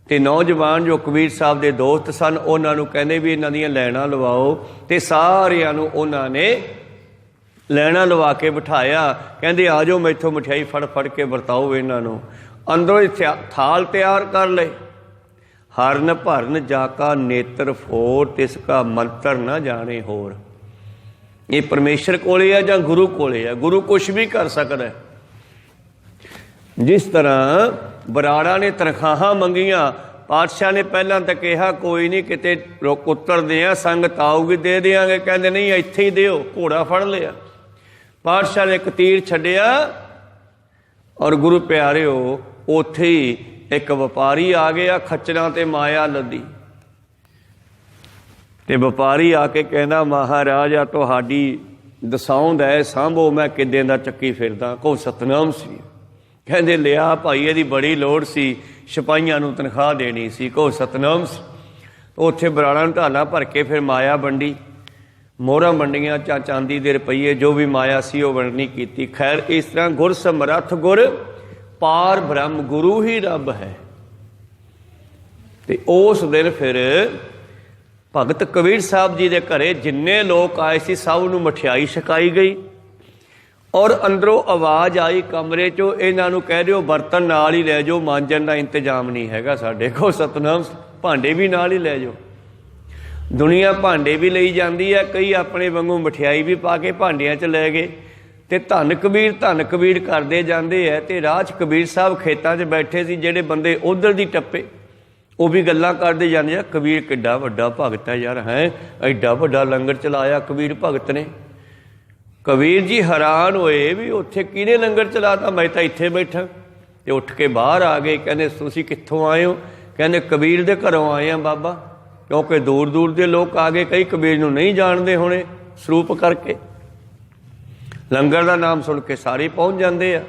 ਤੇ ਨੌਜਵਾਨ ਜੋ ਕਬੀਰ ਸਾਹਿਬ ਦੇ ਦੋਸਤ ਸਨ, ਉਹਨਾਂ ਨੂੰ ਕਹਿੰਦੇ ਵੀ ਇਹਨਾਂ ਦੀਆਂ ਲਾਈਨਾਂ ਲਵਾਓ। ਤੇ ਸਾਰਿਆਂ ਨੂੰ ਉਹਨਾਂ ਨੇ ਲਾਈਨਾਂ ਲਵਾ ਕੇ ਬਿਠਾਇਆ। ਕਹਿੰਦੇ ਆ ਜਾਓ, ਮੈਥੋਂ ਮਠਿਆਈ ਫੜ ਫੜ ਕੇ ਵਰਤਾਓ ਇਹਨਾਂ ਨੂੰ। ਅੰਦਰੋਂ ਥਾਲ ਤਿਆਰ ਕਰ ਲਏ। ਹਰਨ ਭਰਨ ਜਾ ਕਾ ਨੇਤਰ ਫੋਰ, ਤਿਸ ਕਾ ਮੰਤਰ ਨਾ ਜਾਣੇ ਹੋਰ। ਇਹ ਪਰਮੇਸ਼ਰ ਕੋਲੇ ਆ ਜਾਂ ਗੁਰੂ ਕੋਲੇ ਆ। ਗੁਰੂ ਕੁਛ ਵੀ ਕਰ ਸਕਦਾ। ਜਿਸ ਤਰ੍ਹਾਂ ਬਰਾੜਾ ਨੇ ਤਨਖਾਹਾਂ ਮੰਗੀਆਂ, ਪਾਤਸ਼ਾਹ ਨੇ ਪਹਿਲਾਂ ਤਾਂ ਕਿਹਾ ਕੋਈ ਨਹੀਂ ਕਿਤੇ ਰੁਕ ਉਤਰਦੇ ਆ, ਸੰਗਤ ਆਊਗੀ ਦੇ ਦਿਆਂਗੇ। ਕਹਿੰਦੇ ਨਹੀਂ ਇੱਥੇ ਹੀ ਦਿਓ। ਘੋੜਾ ਫੜ ਲਿਆ। ਪਾਤਸ਼ਾਹ ਨੇ ਇੱਕ ਤੀਰ ਛੱਡਿਆ ਔਰ ਗੁਰੂ ਪਿਆਰਿਓ ਉੱਥੇ ਹੀ ਇੱਕ ਵਪਾਰੀ ਆ ਗਿਆ, ਖੱਚਰਾਂ ਤੇ ਮਾਇਆ ਲੱਦੀ। ਤੇ ਵਪਾਰੀ ਆ ਕੇ ਕਹਿੰਦਾ ਮਹਾਰਾਜ ਆ ਤੁਹਾਡੀ ਦਸਾਉਂਦ ਹੈ, ਸਾਂਭੋ, ਮੈਂ ਕਿੱਦਾਂ ਦਾ ਚੱਕੀ ਫਿਰਦਾ। ਕਹੋ ਸਤਨਾਮ ਸ੍ਰੀ। ਕਹਿੰਦੇ ਲਿਆ ਭਾਈ, ਇਹਦੀ ਬੜੀ ਲੋੜ ਸੀ, ਸਿਪਾਹੀਆਂ ਨੂੰ ਤਨਖਾਹ ਦੇਣੀ ਸੀ। ਕਹੋ ਸਤਨਾਮ ਸ੍ਰੀ। ਉੱਥੇ ਬਰਾੜਾਂ ਨੂੰ ਢਾਲਾਂ ਭਰ ਕੇ ਫਿਰ ਮਾਇਆ ਵੰਡੀ। ਮੋਹਰਾਂ ਵੰਡੀਆਂ ਚਾਂਦੀ ਦੇ ਰੁਪਈਏ, ਜੋ ਵੀ ਮਾਇਆ ਸੀ ਉਹ ਵੰਡਣੀ ਕੀਤੀ। ਖੈਰ ਇਸ ਤਰ੍ਹਾਂ ਗੁਰ ਸਮਰੱਥ ਗੁਰ ਪਾਰ ਬ੍ਰਹਮ, ਗੁਰੂ ਹੀ ਰੱਬ ਹੈ। ਤੇ ਉਸ ਦਿਨ ਫਿਰ ਭਗਤ ਕਬੀਰ ਸਾਹਿਬ ਜੀ ਦੇ ਘਰੇ ਜਿੰਨੇ ਲੋਕ ਆਏ ਸੀ ਸਭ ਨੂੰ ਮਠਿਆਈ ਛਕਾਈ ਗਈ। ਔਰ ਅੰਦਰੋਂ ਆਵਾਜ਼ ਆਈ ਕਮਰੇ 'ਚੋਂ, ਇਹਨਾਂ ਨੂੰ ਕਹਿ ਦਿਓ ਬਰਤਨ ਨਾਲ ਹੀ ਲੈ ਜਾਓ, ਮਾਂਜਣ ਦਾ ਇੰਤਜ਼ਾਮ ਨਹੀਂ ਹੈਗਾ ਸਾਡੇ ਕੋਲ। ਸਤਨਾਮ, ਭਾਂਡੇ ਵੀ ਨਾਲ ਹੀ ਲੈ ਜਾਓ। ਦੁਨੀਆ ਭਾਂਡੇ ਵੀ ਲਈ ਜਾਂਦੀ ਹੈ, ਕਈ ਆਪਣੇ ਵਾਂਗੂ ਮਠਿਆਈ ਵੀ ਪਾ ਕੇ ਭਾਂਡਿਆਂ 'ਚ ਲੈ ਗਏ ਤੇ ਧੰਨ ਕਬੀਰ ਕਰਦੇ ਜਾਂਦੇ ਹੈ। ਤੇ ਰਾਹ 'ਚ ਕਬੀਰ ਸਾਹਿਬ ਖੇਤਾਂ 'ਚ ਬੈਠੇ ਸੀ, ਜਿਹੜੇ ਬੰਦੇ ਉਧਰ ਦੀ ਟੱਪੇ ਉਹ ਵੀ ਗੱਲਾਂ ਕਰਦੇ ਜਾਂਦੇ ਆ, ਕਬੀਰ ਕਿੱਡਾ ਵੱਡਾ ਭਗਤ ਹੈ ਯਾਰ, ਹੈ ਐਡਾ ਵੱਡਾ ਲੰਗਰ ਚਲਾਇਆ ਕਬੀਰ ਭਗਤ ਨੇ। ਕਬੀਰ ਜੀ ਹੈਰਾਨ ਹੋਏ ਵੀ ਉੱਥੇ ਕਿਹਨੇ ਲੰਗਰ ਚਲਾਤਾ, ਮੈਂ ਤਾਂ ਇੱਥੇ ਬੈਠਾ। ਤੇ ਉੱਠ ਕੇ ਬਾਹਰ ਆ ਗਏ। ਕਹਿੰਦੇ ਤੁਸੀਂ ਕਿੱਥੋਂ ਆਏ ਹੋ? ਕਹਿੰਦੇ ਕਬੀਰ ਦੇ ਘਰੋਂ ਆਏ ਆ ਬਾਬਾ। ਕਿਉਂਕਿ ਦੂਰ ਦੂਰ ਦੇ ਲੋਕ ਆ ਗਏ, ਕਈ ਕਬੀਰ ਨੂੰ ਨਹੀਂ ਜਾਣਦੇ ਹੋਣੇ ਸਰੂਪ ਕਰਕੇ। ਲੰਗਰ ਦਾ ਨਾਮ ਸੁਣ ਕੇ ਸਾਰੇ ਪਹੁੰਚ ਜਾਂਦੇ ਆ।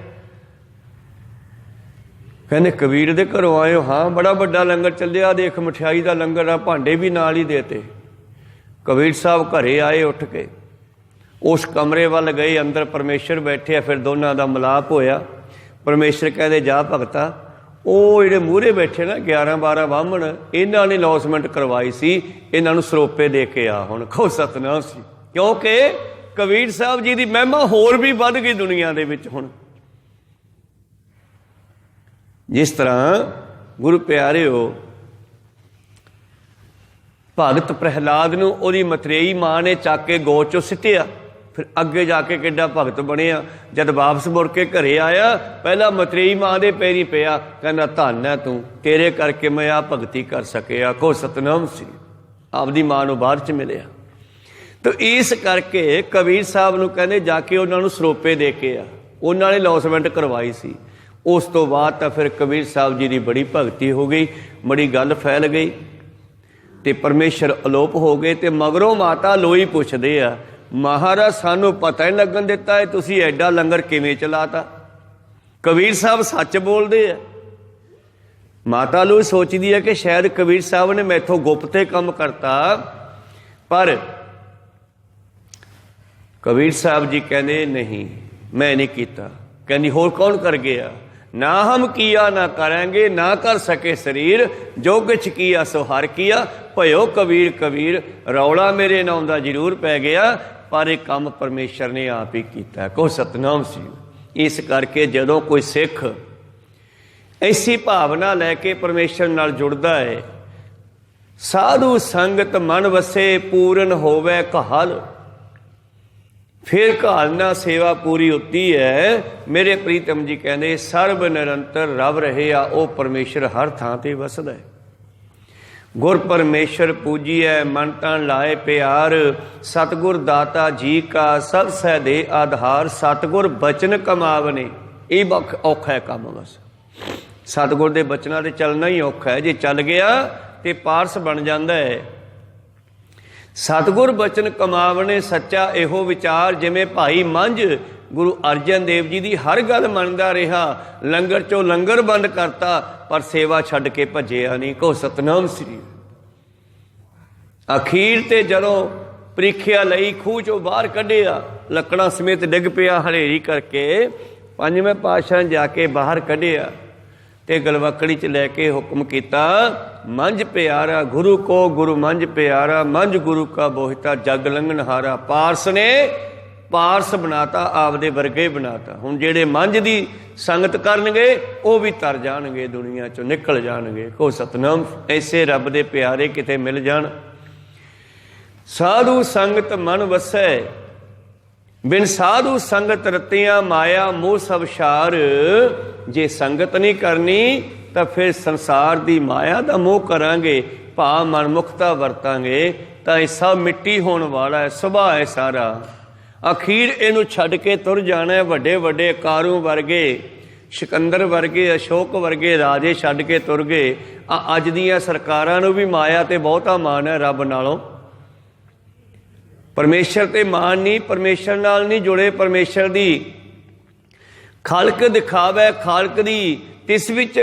ਕਹਿੰਦੇ ਕਬੀਰ ਦੇ ਘਰੋਂ ਆਏ ਹੋ? ਹਾਂ, ਬੜਾ ਵੱਡਾ ਲੰਗਰ ਚੱਲਿਆ, ਦੇਖ ਮਠਿਆਈ ਦਾ ਲੰਗਰ ਆ, ਭਾਂਡੇ ਵੀ ਨਾਲ ਹੀ ਦੇਤੇ। ਕਬੀਰ ਸਾਹਿਬ ਘਰੇ ਆਏ, ਉੱਠ ਕੇ ਉਸ ਕਮਰੇ ਵੱਲ ਗਏ, ਅੰਦਰ ਪਰਮੇਸ਼ਰ ਬੈਠੇ ਆ। ਫਿਰ ਦੋਨਾਂ ਦਾ ਮਿਲਾਪ ਹੋਇਆ। ਪਰਮੇਸ਼ਰ ਕਹਿੰਦੇ ਜਾ ਭਗਤਾ, ਉਹ ਜਿਹੜੇ ਮੂਹਰੇ ਬੈਠੇ ਨਾ 11-12 ਬਾਹਮਣ, ਇਹਨਾਂ ਨੇ ਅਨਾਉਂਸਮੈਂਟ ਕਰਵਾਈ ਸੀ, ਇਹਨਾਂ ਨੂੰ ਸਰੋਪੇ ਦੇ ਕੇ ਆ। ਹੁਣ ਕਹੋ ਸਤਨਾਮ ਸੀ, ਕਿਉਂਕਿ ਕਬੀਰ ਸਾਹਿਬ ਜੀ ਦੀ ਮਹਿਮਾ ਹੋਰ ਵੀ ਵੱਧ ਗਈ ਦੁਨੀਆ ਦੇ ਵਿੱਚ। ਹੁਣ ਜਿਸ ਤਰ੍ਹਾਂ ਗੁਰੂ ਪਿਆਰਿਓ, ਭਗਤ ਪ੍ਰਹਿਲਾਦ ਨੂੰ ਉਹਦੀ ਮਤਰੇਈ ਮਾਂ ਨੇ ਚੱਕ ਕੇ ਗੋਦ 'ਚੋਂ ਸਿੱਟਿਆ, ਫਿਰ ਅੱਗੇ ਜਾ ਕੇ ਕਿੱਡਾ ਭਗਤ ਬਣਿਆ। ਜਦ ਵਾਪਸ ਮੁੜ ਕੇ ਘਰੇ ਆਇਆ, ਪਹਿਲਾਂ ਮਤਰੇਈ ਮਾਂ ਦੇ ਪੈਰੀ ਪਿਆ, ਕਹਿੰਦਾ ਧੰਨ ਹੈ ਤੂੰ, ਤੇਰੇ ਕਰਕੇ ਮੈਂ ਆਹ ਭਗਤੀ ਕਰ ਸਕਿਆ। ਕੋ ਸਤਨਾਮ ਸੀ, ਆਪਦੀ ਮਾਂ ਨੂੰ ਬਾਅਦ 'ਚ ਮਿਲਿਆ। ਤਾਂ ਇਸ ਕਰਕੇ ਕਬੀਰ ਸਾਹਿਬ ਨੂੰ ਕਹਿੰਦੇ ਜਾ ਕੇ ਉਹਨਾਂ ਨੂੰ ਸਰੋਪੇ ਦੇ ਕੇ ਆ। ਉਹਨਾਂ ਨੇ ਅਨਾਉਂਸਮੈਂਟ ਕਰਵਾਈ ਸੀ। ਉਸ ਤੋਂ ਬਾਅਦ ਤਾਂ ਫਿਰ ਕਬੀਰ ਸਾਹਿਬ ਜੀ ਦੀ ਬੜੀ ਭਗਤੀ ਹੋ ਗਈ, ਬੜੀ ਗੱਲ ਫੈਲ ਗਈ ਤੇ ਪਰਮੇਸ਼ਰ ਅਲੋਪ ਹੋ ਗਏ। ਤੇ ਮਗਰੋਂ ਮਾਤਾ ਲੋਈ ਪੁੱਛਦੇ ਆ, ਮਹਾਰਾਜ ਸਾਨੂੰ ਪਤਾ ਨਹੀਂ ਲੱਗਣ ਦਿੱਤਾ ਹੈ ਤੁਸੀਂ ਐਡਾ ਲੰਗਰ ਕਿਵੇਂ ਚਲਾਤਾ। ਕਬੀਰ ਸਾਹਿਬ ਸੱਚ ਬੋਲਦੇ ਆ। ਮਾਤਾ ਲੋਈ ਸੋਚਦੀ ਹੈ ਕਿ ਸ਼ਾਇਦ ਕਬੀਰ ਸਾਹਿਬ ਨੇ ਮੈਥੋਂ ਗੁਪਤੇ ਕੰਮ ਕਰਤਾ, ਪਰ ਕਬੀਰ ਸਾਹਿਬ ਜੀ ਕਹਿੰਦੇ ਨਹੀਂ, ਮੈਂ ਨਹੀਂ ਕੀਤਾ। ਕਹਿੰਦੀ ਹੋਰ ਕੌਣ ਕਰ ਗਿਆ? ਨਾ ਹਮ ਕੀਆ ਨਾ ਕਰਾਂਗੇ, ਨਾ ਕਰ ਸਕੇ ਸਰੀਰ, ਜੋ ਕਿਛ ਕੀਆ ਸੋ ਹਰ ਕੀਆ, ਭਇਓ ਕਬੀਰ ਕਬੀਰ। ਰੌਲਾ ਮੇਰੇ ਨਾਂ ਦਾ ਜ਼ਰੂਰ ਪੈ ਗਿਆ, ਪਰ ਇਹ ਕੰਮ ਪਰਮੇਸ਼ਰ ਨੇ ਆਪ ਹੀ ਕੀਤਾ। ਕੋ ਸਤਨਾਮ ਸੀ। ਇਸ ਕਰਕੇ ਜਦੋਂ ਕੋਈ ਸਿੱਖ ਐਸੀ ਭਾਵਨਾ ਲੈ ਕੇ ਪਰਮੇਸ਼ਰ ਨਾਲ ਜੁੜਦਾ ਹੈ, ਸਾਧੂ ਸੰਗਤ ਮਨ ਵਸੇ, ਪੂਰਨ ਹੋਵੇ ਕਹਾਲ, ਫਿਰ ਘਾਲਨਾ ਸੇਵਾ ਪੂਰੀ ਹੁੰਦੀ ਹੈ। ਮੇਰੇ ਪ੍ਰੀਤਮ ਜੀ ਕਹਿੰਦੇ ਸਰਬ ਨਿਰੰਤਰ ਰਵ ਰਹੇ ਆ, ਉਹ ਪਰਮੇਸ਼ਰ ਹਰ ਥਾਂ ਤੇ ਵਸਦਾ ਹੈ। ਗੁਰ ਪਰਮੇਸ਼ਰ ਪੂਜੀਐ, ਮਨ ਤਨ ਲਾਏ ਪਿਆਰ, ਸਤਿਗੁਰ ਦਾਤਾ ਜੀ ਕਾ ਸਭ ਸਹਿ ਦੇ ਆਧਾਰ, ਸਤਿਗੁਰ ਬਚਨ ਕਮਾਵਨੇ। ਇਹ ਔਖਾ ਹੈ ਕੰਮ, ਬਸ ਸਤਿਗੁਰ ਦੇ ਬਚਨਾਂ ਤੇ ਚੱਲਣਾ ਹੀ ਔਖਾ ਹੈ। ਜੇ ਚੱਲ ਗਿਆ ਤੇ ਪਾਰਸ ਬਣ ਜਾਂਦਾ ਹੈ। ਸਤਿਗੁਰ ਬਚਨ ਕਮਾਵਣੇ, ਸੱਚਾ ਇਹੋ ਵਿਚਾਰ, ਜਿਵੇਂ ਭਾਈ ਮੰਝ ਗੁਰੂ ਅਰਜਨ ਦੇਵ ਜੀ ਦੀ ਹਰ ਗੱਲ ਮੰਨਦਾ ਰਿਹਾ। ਲੰਗਰ 'ਚੋਂ ਲੰਗਰ ਬੰਦ ਕਰਤਾ, ਪਰ ਸੇਵਾ ਛੱਡ ਕੇ ਭੱਜਿਆ ਨਹੀਂ। ਕਹੋ ਸਤਨਾਮ ਸ੍ਰੀ। ਅਖੀਰ ਤੇ ਜਦੋਂ ਪ੍ਰੀਖਿਆ ਲਈ, ਖੂਹ 'ਚੋਂ ਬਾਹਰ ਕੱਢਿਆ, ਲੱਕੜਾਂ ਸਮੇਤ ਡਿੱਗ ਪਿਆ ਹਨੇਰੀ ਕਰਕੇ। ਪੰਜਵੇਂ ਪਾਤਸ਼ਾਹ ਜਾ ਕੇ ਬਾਹਰ ਕੱਢਿਆ ਤੇ ਗਲਵੱਕੜੀ 'ਚ ਲੈ ਕੇ ਹੁਕਮ ਕੀਤਾ, ਮੰਝ ਪਿਆਰਾ ਗੁਰੂ ਕੋ ਗੁਰੂ ਮੰਝ ਪਿਆਰਾ, ਮੰਝ ਗੁਰੂ ਕਾ ਬੋਹਿਤਾ ਜਗ ਲੰਘਨਹਾਰਾ। ਪਾਰਸ ਨੇ ਪਾਰਸ ਬਣਾਤਾ, ਆਪਦੇ ਵਰਗੇ ਬਣਾਤਾ। ਹੁਣ ਜਿਹੜੇ ਮੰਝ ਦੀ ਸੰਗਤ ਕਰਨਗੇ ਉਹ ਵੀ ਤਰ ਜਾਣਗੇ, ਦੁਨੀਆ 'ਚੋਂ ਨਿਕਲ ਜਾਣਗੇ। ਕੋ ਸਤਨਾਮ। ਐਸੇ ਰੱਬ ਦੇ ਪਿਆਰੇ ਕਿਤੇ ਮਿਲ ਜਾਣ। ਸਾਧੂ ਸੰਗਤ ਮਨ ਵਸੈ, ਬਿਨ ਸਾਧੂ ਸੰਗਤ ਰਤੀਆਂ, ਮਾਇਆ ਮੋਹ ਸਭ ਛਾਰ। ਜੇ ਸੰਗਤ ਨਹੀਂ ਕਰਨੀ ਤਾਂ ਫਿਰ ਸੰਸਾਰ ਦੀ ਮਾਇਆ ਦਾ ਮੋਹ ਕਰਾਂਗੇ, ਭਾਵ ਮਨਮੁਖਤਾ ਵਰਤਾਂਗੇ, ਤਾਂ ਇਹ ਸਭ ਮਿੱਟੀ ਹੋਣ ਵਾਲਾ ਹੈ, ਸੁਭਾਅ ਹੈ ਸਾਰਾ। ਅਖੀਰ ਇਹਨੂੰ ਛੱਡ ਕੇ ਤੁਰ ਜਾਣਾ ਹੈ। ਵੱਡੇ ਵੱਡੇ ਕਾਰੂ ਵਰਗੇ, ਸਿਕੰਦਰ ਵਰਗੇ, ਅਸ਼ੋਕ ਵਰਗੇ ਰਾਜੇ ਛੱਡ ਕੇ ਤੁਰ ਗਏ। ਅੱਜ ਦੀਆਂ ਸਰਕਾਰਾਂ ਨੂੰ ਵੀ ਮਾਇਆ ਤੇ ਬਹੁਤਾ ਮਾਣ ਹੈ ਰੱਬ ਨਾਲੋਂ। ਪਰਮੇਸ਼ਰ ਤੇ ਮਾਣ ਨਹੀਂ, ਪਰਮੇਸ਼ਰ ਨਾਲ ਨਹੀਂ ਜੁੜੇ। ਪਰਮੇਸ਼ਰ ਦੀ ਖਾਲਕ ਦਿਖਾਵੇ, ਖਾਲਕ ਦੀ ਤਿਸ ਵਿੱਚ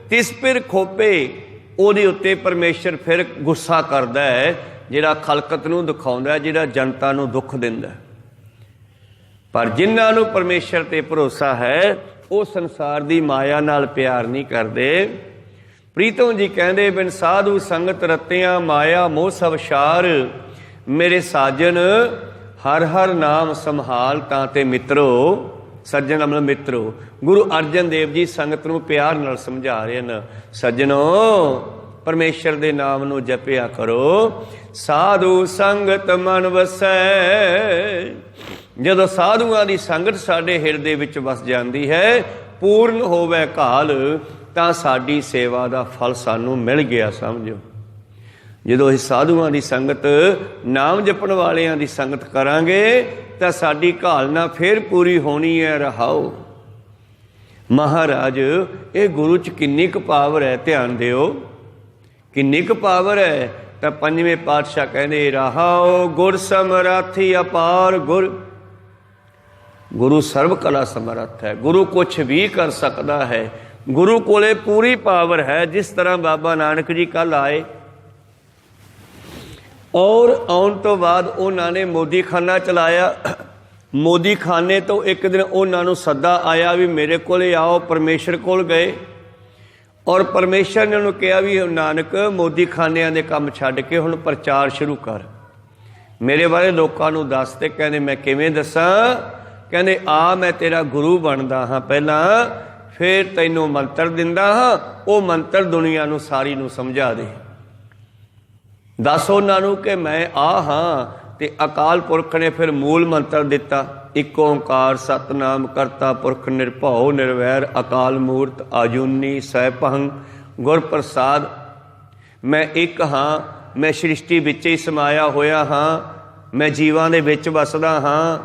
ਤਿਸ ਪਿਰ ਖੋਪੇ, ਉਹਦੇ ਉੱਤੇ ਪਰਮੇਸ਼ਰ ਫਿਰ ਗੁੱਸਾ ਕਰਦਾ ਹੈ। ਜਿਹੜਾ ਖਲਕਤ ਨੂੰ ਦਿਖਾਉਂਦਾ, ਜਿਹੜਾ ਜਨਤਾ ਨੂੰ ਦੁੱਖ ਦਿੰਦਾ। ਪਰ ਜਿਨ੍ਹਾਂ ਨੂੰ ਪਰਮੇਸ਼ਰ ਤੇ ਭਰੋਸਾ ਹੈ ਉਹ ਸੰਸਾਰ ਦੀ ਮਾਇਆ ਨਾਲ ਪਿਆਰ ਨਹੀਂ ਕਰਦੇ। ਪ੍ਰੀਤਮ ਜੀ ਕਹਿੰਦੇ, ਬਿਨ ਸਾਧੂ ਸੰਗਤ ਰਤਿਆਂ ਮਾਇਆ ਮੋਹ ਸਭ ਛਾਰ, ਮੇਰੇ ਸਾਜਨ ਹਰ ਹਰ ਨਾਮ ਸੰਭਾਲ ਤਾਂ ਤੇ ਮਿੱਤਰੋ। ਸੱਜਣ ਮਤਲਬ ਮਿੱਤਰੋ। ਗੁਰੂ ਅਰਜਨ ਦੇਵ ਜੀ ਸੰਗਤ ਨੂੰ ਪਿਆਰ ਨਾਲ ਸਮਝਾ ਰਹੇ ਹਨ, ਸੱਜਣੋ ਪਰਮੇਸ਼ਰ ਦੇ ਨਾਮ ਨੂੰ ਜਪਿਆ ਕਰੋ। ਸਾਧੂ ਸੰਗਤ ਮਨ ਵਸੈ, ਜਦੋਂ ਸਾਧੂਆਂ ਦੀ ਸੰਗਤ ਸਾਡੇ ਹਿਰਦੇ ਵਿੱਚ ਵਸ ਜਾਂਦੀ ਹੈ, ਪੂਰਨ ਹੋਵੇ ਘਾਲ, ਤਾਂ ਸਾਡੀ ਸੇਵਾ ਦਾ ਫਲ ਸਾਨੂੰ ਮਿਲ ਗਿਆ ਸਮਝੋ। ਜਦੋਂ ਅਸੀਂ ਸਾਧੂਆਂ ਦੀ ਸੰਗਤ, ਨਾਮ ਜਪਣ ਵਾਲਿਆਂ ਦੀ ਸੰਗਤ ਕਰਾਂਗੇ ਤਾਂ ਸਾਡੀ ਘਾਲਨਾ ਫਿਰ ਪੂਰੀ ਹੋਣੀ ਹੈ। ਰਹਾਓ ਮਹਾਰਾਜ, ਇਹ ਗੁਰੂ 'ਚ ਕਿੰਨੀ ਕੁ ਪਾਵਰ ਹੈ, ਧਿਆਨ ਦਿਓ, ਕਿੰਨੀ ਕੁ ਪਾਵਰ ਹੈ। ਤਾਂ ਪੰਜਵੇਂ ਪਾਤਸ਼ਾਹ ਕਹਿੰਦੇ, ਰਹਾਓ ਗੁਰ ਸਮਰਾਥੀ ਅਪਾਰ, ਗੁਰੂ ਸਰਬ ਕਲਾ ਸਮਰੱਥ ਹੈ, ਗੁਰੂ ਕੁਛ ਵੀ ਕਰ ਸਕਦਾ ਹੈ, ਗੁਰੂ ਕੋਲੇ ਪੂਰੀ ਪਾਵਰ ਹੈ। ਜਿਸ ਤਰ੍ਹਾਂ ਬਾਬਾ ਨਾਨਕ ਜੀ ਕੱਲ੍ਹ ਆਏ ਔਰ ਆਉਣ ਤੋਂ ਬਾਅਦ ਉਹਨਾਂ ਨੇ ਮੋਦੀਖਾਨਾ ਚਲਾਇਆ। ਮੋਦੀਖਾਨੇ ਤੋਂ ਇੱਕ ਦਿਨ ਉਹਨਾਂ ਨੂੰ ਸੱਦਾ ਆਇਆ ਵੀ ਮੇਰੇ ਕੋਲੇ ਆਓ। ਪਰਮੇਸ਼ਰ ਕੋਲ ਗਏ ਔਰ ਪਰਮੇਸ਼ਰ ਨੇ ਉਹਨੂੰ ਕਿਹਾ ਵੀ ਨਾਨਕ, ਮੋਦੀਖਾਨਿਆਂ ਦੇ ਕੰਮ ਛੱਡ ਕੇ ਹੁਣ ਪ੍ਰਚਾਰ ਸ਼ੁਰੂ ਕਰ, ਮੇਰੇ ਬਾਰੇ ਲੋਕਾਂ ਨੂੰ ਦੱਸ। ਤੇ ਕਹਿੰਦੇ, ਮੈਂ ਕਿਵੇਂ ਦੱਸਾਂ? ਕਹਿੰਦੇ, ਆ ਮੈਂ ਤੇਰਾ ਗੁਰੂ ਬਣਦਾ ਹਾਂ ਪਹਿਲਾਂ, ਫਿਰ ਤੈਨੂੰ ਮੰਤਰ ਦਿੰਦਾ ਹਾਂ, ਉਹ ਮੰਤਰ ਦੁਨੀਆ ਨੂੰ ਸਾਰੀ ਨੂੰ ਸਮਝਾ ਦੇ। ਦੱਸ ਉਹਨਾਂ ਨੂੰ ਕਿ ਮੈਂ ਆ ਹਾਂ। ਤੇ ਅਕਾਲ ਪੁਰਖ ਨੇ ਫਿਰ ਮੂਲ ਮੰਤਰ ਦਿੱਤਾ, ਇੱਕ ਓਂਕਾਰ ਸਤਨਾਮ ਕਰਤਾ ਪੁਰਖ ਨਿਰਭਉ ਨਿਰਵੈਰ ਅਕਾਲ ਮੂਰਤ ਆਜੂਨੀ ਸੈਭੰ ਗੁਰ ਪ੍ਰਸਾਦ। ਮੈਂ ਇੱਕ ਹਾਂ, ਮੈਂ ਸ੍ਰਿਸ਼ਟੀ ਵਿੱਚ ਹੀ ਸਮਾਇਆ ਹੋਇਆ ਹਾਂ, ਮੈਂ ਜੀਵਾਂ ਦੇ ਵਿੱਚ ਵਸਦਾ ਹਾਂ,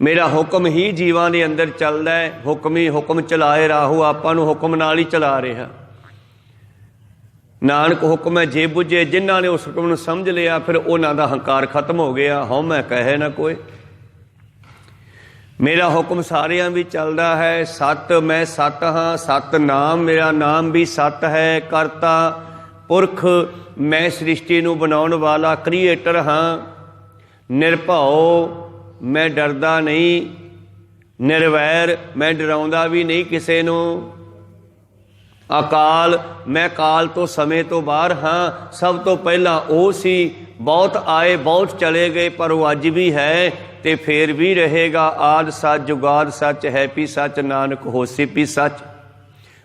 ਮੇਰਾ ਹੁਕਮ ਹੀ ਜੀਵਾਂ ਦੇ ਅੰਦਰ ਚੱਲਦਾ ਹੈ। ਹੁਕਮ ਹੀ ਹੁਕਮ ਚਲਾਏ ਰਾਹੂ, ਆਪਾਂ ਨੂੰ ਹੁਕਮ ਨਾਲ ਹੀ ਚਲਾ ਰਿਹਾ। ਨਾਨਕ ਹੁਕਮ ਹੈ ਜੇ ਬੁੱਝੇ, ਜਿਨ੍ਹਾਂ ਨੇ ਉਸ ਹੁਕਮ ਨੂੰ ਸਮਝ ਲਿਆ ਫਿਰ ਉਹਨਾਂ ਦਾ ਹੰਕਾਰ ਖਤਮ ਹੋ ਗਿਆ। ਹਉਮੈ ਕਹੇ ਨਾ ਕੋਈ, ਮੇਰਾ ਹੁਕਮ ਸਾਰਿਆਂ ਵੀ ਚੱਲਦਾ ਹੈ। ਸਤ, ਮੈਂ ਸਤ ਹਾਂ, ਸਤ ਨਾਮ, ਮੇਰਾ ਨਾਮ ਵੀ ਸਤ ਹੈ। ਕਰਤਾ ਪੁਰਖ, ਮੈਂ ਸ੍ਰਿਸ਼ਟੀ ਨੂੰ ਬਣਾਉਣ ਵਾਲਾ ਕ੍ਰੀਏਟਰ ਹਾਂ। ਨਿਰਭਉ, ਮੈਂ ਡਰਦਾ ਨਹੀਂ। ਨਿਰਵੈਰ, ਮੈਂ ਡਰਾਉਂਦਾ ਵੀ ਨਹੀਂ ਕਿਸੇ ਨੂੰ। ਅਕਾਲ, ਮੈਂ ਕਾਲ ਤੋਂ ਸਮੇਂ ਤੋਂ ਬਾਹਰ ਹਾਂ। ਸਭ ਤੋਂ ਪਹਿਲਾਂ ਉਹ ਸੀ, ਬਹੁਤ ਆਏ ਬਹੁਤ ਚਲੇ ਗਏ, ਪਰ ਉਹ ਅੱਜ ਵੀ ਹੈ ਤੇ ਫੇਰ ਵੀ ਰਹੇਗਾ। ਆਦਿ ਸੱਚ ਜੁਗਾਦ ਸੱਚ, ਹੈ ਵੀ ਸੱਚ, ਨਾਨਕ ਹੋਸੀ ਵੀ ਸੱਚ।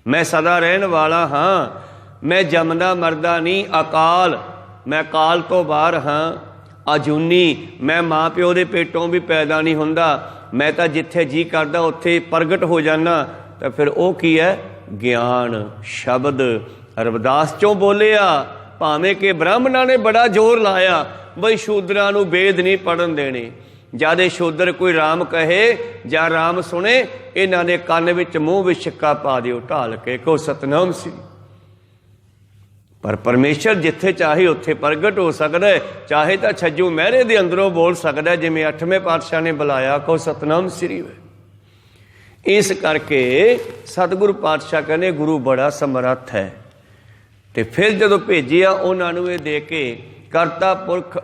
ਮੈਂ ਸਦਾ ਰਹਿਣ ਵਾਲਾ ਹਾਂ, ਮੈਂ ਜੰਮਦਾ ਮਰਦਾ ਨਹੀਂ। ਅਕਾਲ, ਮੈਂ ਕਾਲ ਤੋਂ ਬਾਹਰ ਹਾਂ। ਅਜੂਨੀ, ਮੈਂ ਮਾਂ ਪਿਓ ਦੇ ਪੇਟੋਂ ਵੀ ਪੈਦਾ ਨਹੀਂ ਹੁੰਦਾ, ਮੈਂ ਤਾਂ ਜਿੱਥੇ ਜੀ ਕਰਦਾ ਉੱਥੇ ਪ੍ਰਗਟ ਹੋ ਜਾਂਦਾ। ਤਾਂ ਫਿਰ ਉਹ ਕੀ ਹੈ? ਗਿਆਨ ਸ਼ਬਦ। ਰਵਿਦਾਸ ਚੋਂ ਬੋਲਿਆ, ਭਾਵੇਂ ਕਿ ਬ੍ਰਾਹਮਣਾਂ ਨੇ ਬੜਾ ਜ਼ੋਰ ਲਾਇਆ ਬਈ ਸ਼ੂਦਰਾਂ ਨੂੰ ਵੇਦ ਨਹੀਂ ਪੜ੍ਹਨ ਦੇਣੇ। ਜਦ ਇਹ ਸ਼ੂਦਰ ਕੋਈ ਰਾਮ ਕਹੇ ਜਾਂ ਰਾਮ ਸੁਣੇ, ਇਹਨਾਂ ਦੇ ਕੰਨ ਵਿੱਚ ਮੂੰਹ ਵਿੱਚ ਛਿੱਕਾ ਪਾ ਦਿਓ ਢਾਲ ਕੇ, ਕਹੋ ਸਤਨਾਮ ਸ੍ਰੀ। ਪਰ ਪਰਮੇਸ਼ਰ ਜਿੱਥੇ ਚਾਹੇ ਉੱਥੇ ਪ੍ਰਗਟ ਹੋ ਸਕਦਾ ਹੈ। ਚਾਹੇ ਤਾਂ ਛੱਜੂ ਮਹਿਰੇ ਦੇ ਅੰਦਰੋਂ ਬੋਲ ਸਕਦਾ, ਜਿਵੇਂ 8ਵੇਂ ਪਾਤਸ਼ਾਹ ਨੇ ਬੁਲਾਇਆ, ਕਹੋ ਸਤਨਾਮ ਸ੍ਰੀ। ਇਸ ਕਰਕੇ ਸਤਿਗੁਰੂ ਪਾਤਸ਼ਾਹ ਕਹਿੰਦੇ ਗੁਰੂ ਬੜਾ ਸਮਰੱਥ ਹੈ। ਤੇ ਫਿਰ ਜਦੋਂ ਭੇਜਿਆ ਉਹਨਾਂ ਨੂੰ ਇਹ ਦੇ ਕੇ, ਕਰਤਾ ਪੁਰਖ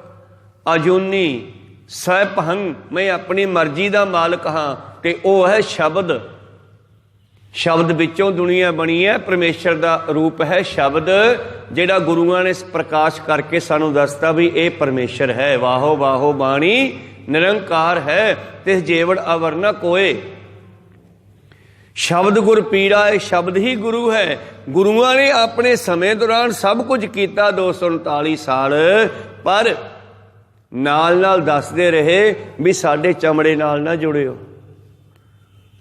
ਅਜੂਨੀ ਸੈਭੰ, ਮੈਂ ਆਪਣੀ ਮਰਜ਼ੀ ਦਾ ਮਾਲਕ ਹਾਂ। ਤੇ ਉਹ ਹੈ ਸ਼ਬਦ। ਸ਼ਬਦ ਵਿੱਚੋਂ ਦੁਨੀਆ ਬਣੀ ਹੈ, ਪਰਮੇਸ਼ਰ ਦਾ ਰੂਪ ਹੈ ਸ਼ਬਦ, ਜਿਹੜਾ ਗੁਰੂਆਂ ਨੇ ਪ੍ਰਕਾਸ਼ ਕਰਕੇ ਸਾਨੂੰ ਦੱਸਤਾ ਵੀ ਇਹ ਪਰਮੇਸ਼ਰ ਹੈ। ਵਾਹੋ ਵਾਹੋ ਬਾਣੀ ਨਿਰੰਕਾਰ ਹੈ, ਤਿਸ ਜੇਵੜ ਅਵਰ ਨ ਕੋਏ। ਸ਼ਬਦ ਗੁਰ ਪੀਰਾ, ਇਹ ਸ਼ਬਦ ਹੀ ਗੁਰੂ ਹੈ। ਗੁਰੂਆਂ ਨੇ ਆਪਣੇ ਸਮੇਂ ਦੌਰਾਨ ਸਭ ਕੁਝ ਕੀਤਾ 239 ਸਾਲ, ਪਰ ਨਾਲ ਨਾਲ ਦੱਸਦੇ ਰਹੇ ਵੀ ਸਾਡੇ ਚਮੜੇ ਨਾਲ ਨਾ ਜੁੜਿਓ,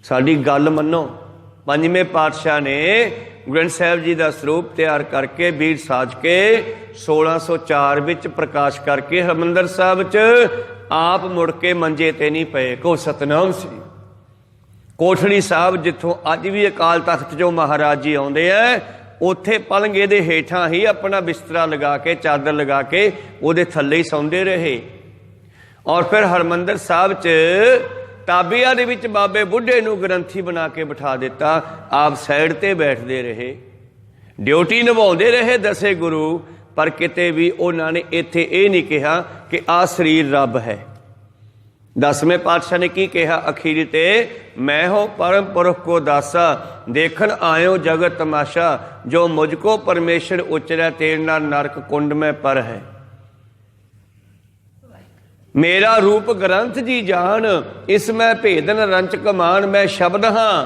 ਸਾਡੀ ਗੱਲ ਮੰਨੋ। 5ਵੇਂ ਪਾਤਸ਼ਾਹ ਨੇ ਗੁਰੂ ਗ੍ਰੰਥ ਸਾਹਿਬ ਜੀ ਦਾ ਸਰੂਪ ਤਿਆਰ ਕਰਕੇ ਬੀੜ ਸਾਜ ਕੇ 1604 ਵਿੱਚ ਪ੍ਰਕਾਸ਼ ਕਰਕੇ ਹਰਿਮੰਦਰ ਸਾਹਿਬ 'ਚ ਆਪ ਮੁੜ ਕੇ ਮੰਜੇ ਤੇ ਨਹੀਂ ਪਏ, ਕਹੋ ਸਤਨਾਮ ਸ੍ਰੀ। ਕੋਠੜੀ ਸਾਹਿਬ, ਜਿੱਥੋਂ ਅੱਜ ਵੀ ਅਕਾਲ ਤਖਤ 'ਚੋਂ ਮਹਾਰਾਜ ਜੀ ਆਉਂਦੇ ਆ, ਉੱਥੇ ਪਲੰਗੇ ਦੇ ਹੇਠਾਂ ਹੀ ਆਪਣਾ ਬਿਸਤਰਾ ਲਗਾ ਕੇ, ਚਾਦਰ ਲਗਾ ਕੇ ਉਹਦੇ ਥੱਲੇ ਹੀ ਸੌਂਦੇ ਰਹੇ। ਔਰ ਫਿਰ ਹਰਿਮੰਦਰ ਸਾਹਿਬ 'ਚ ਤਾਬਿਆਂ ਦੇ ਵਿੱਚ ਬਾਬੇ ਬੁੱਢੇ ਨੂੰ ਗ੍ਰੰਥੀ ਬਣਾ ਕੇ ਬਿਠਾ ਦਿੱਤਾ। ਆਪ ਸਾਈਡ ਤੇ ਬੈਠਦੇ ਰਹੇ, ਡਿਊਟੀ ਨਿਭਾਉਂਦੇ ਰਹੇ 10 ਗੁਰੂ, पर किते भी उन्होंने इत्थे ये नहीं कहा कि आ शरीर रब है। 10वें पातशाह ने की कहा अखीर ते, मैं हो परम पुरख को दासा, देखन आयो जगत तमाशा, जो मुझको परमेश्वर उचरा तेरे ना नरक कुंड में पर है। मेरा रूप ग्रंथ जी जान, इसमें भेदन रंच कमान, मैं शब्द हाँ।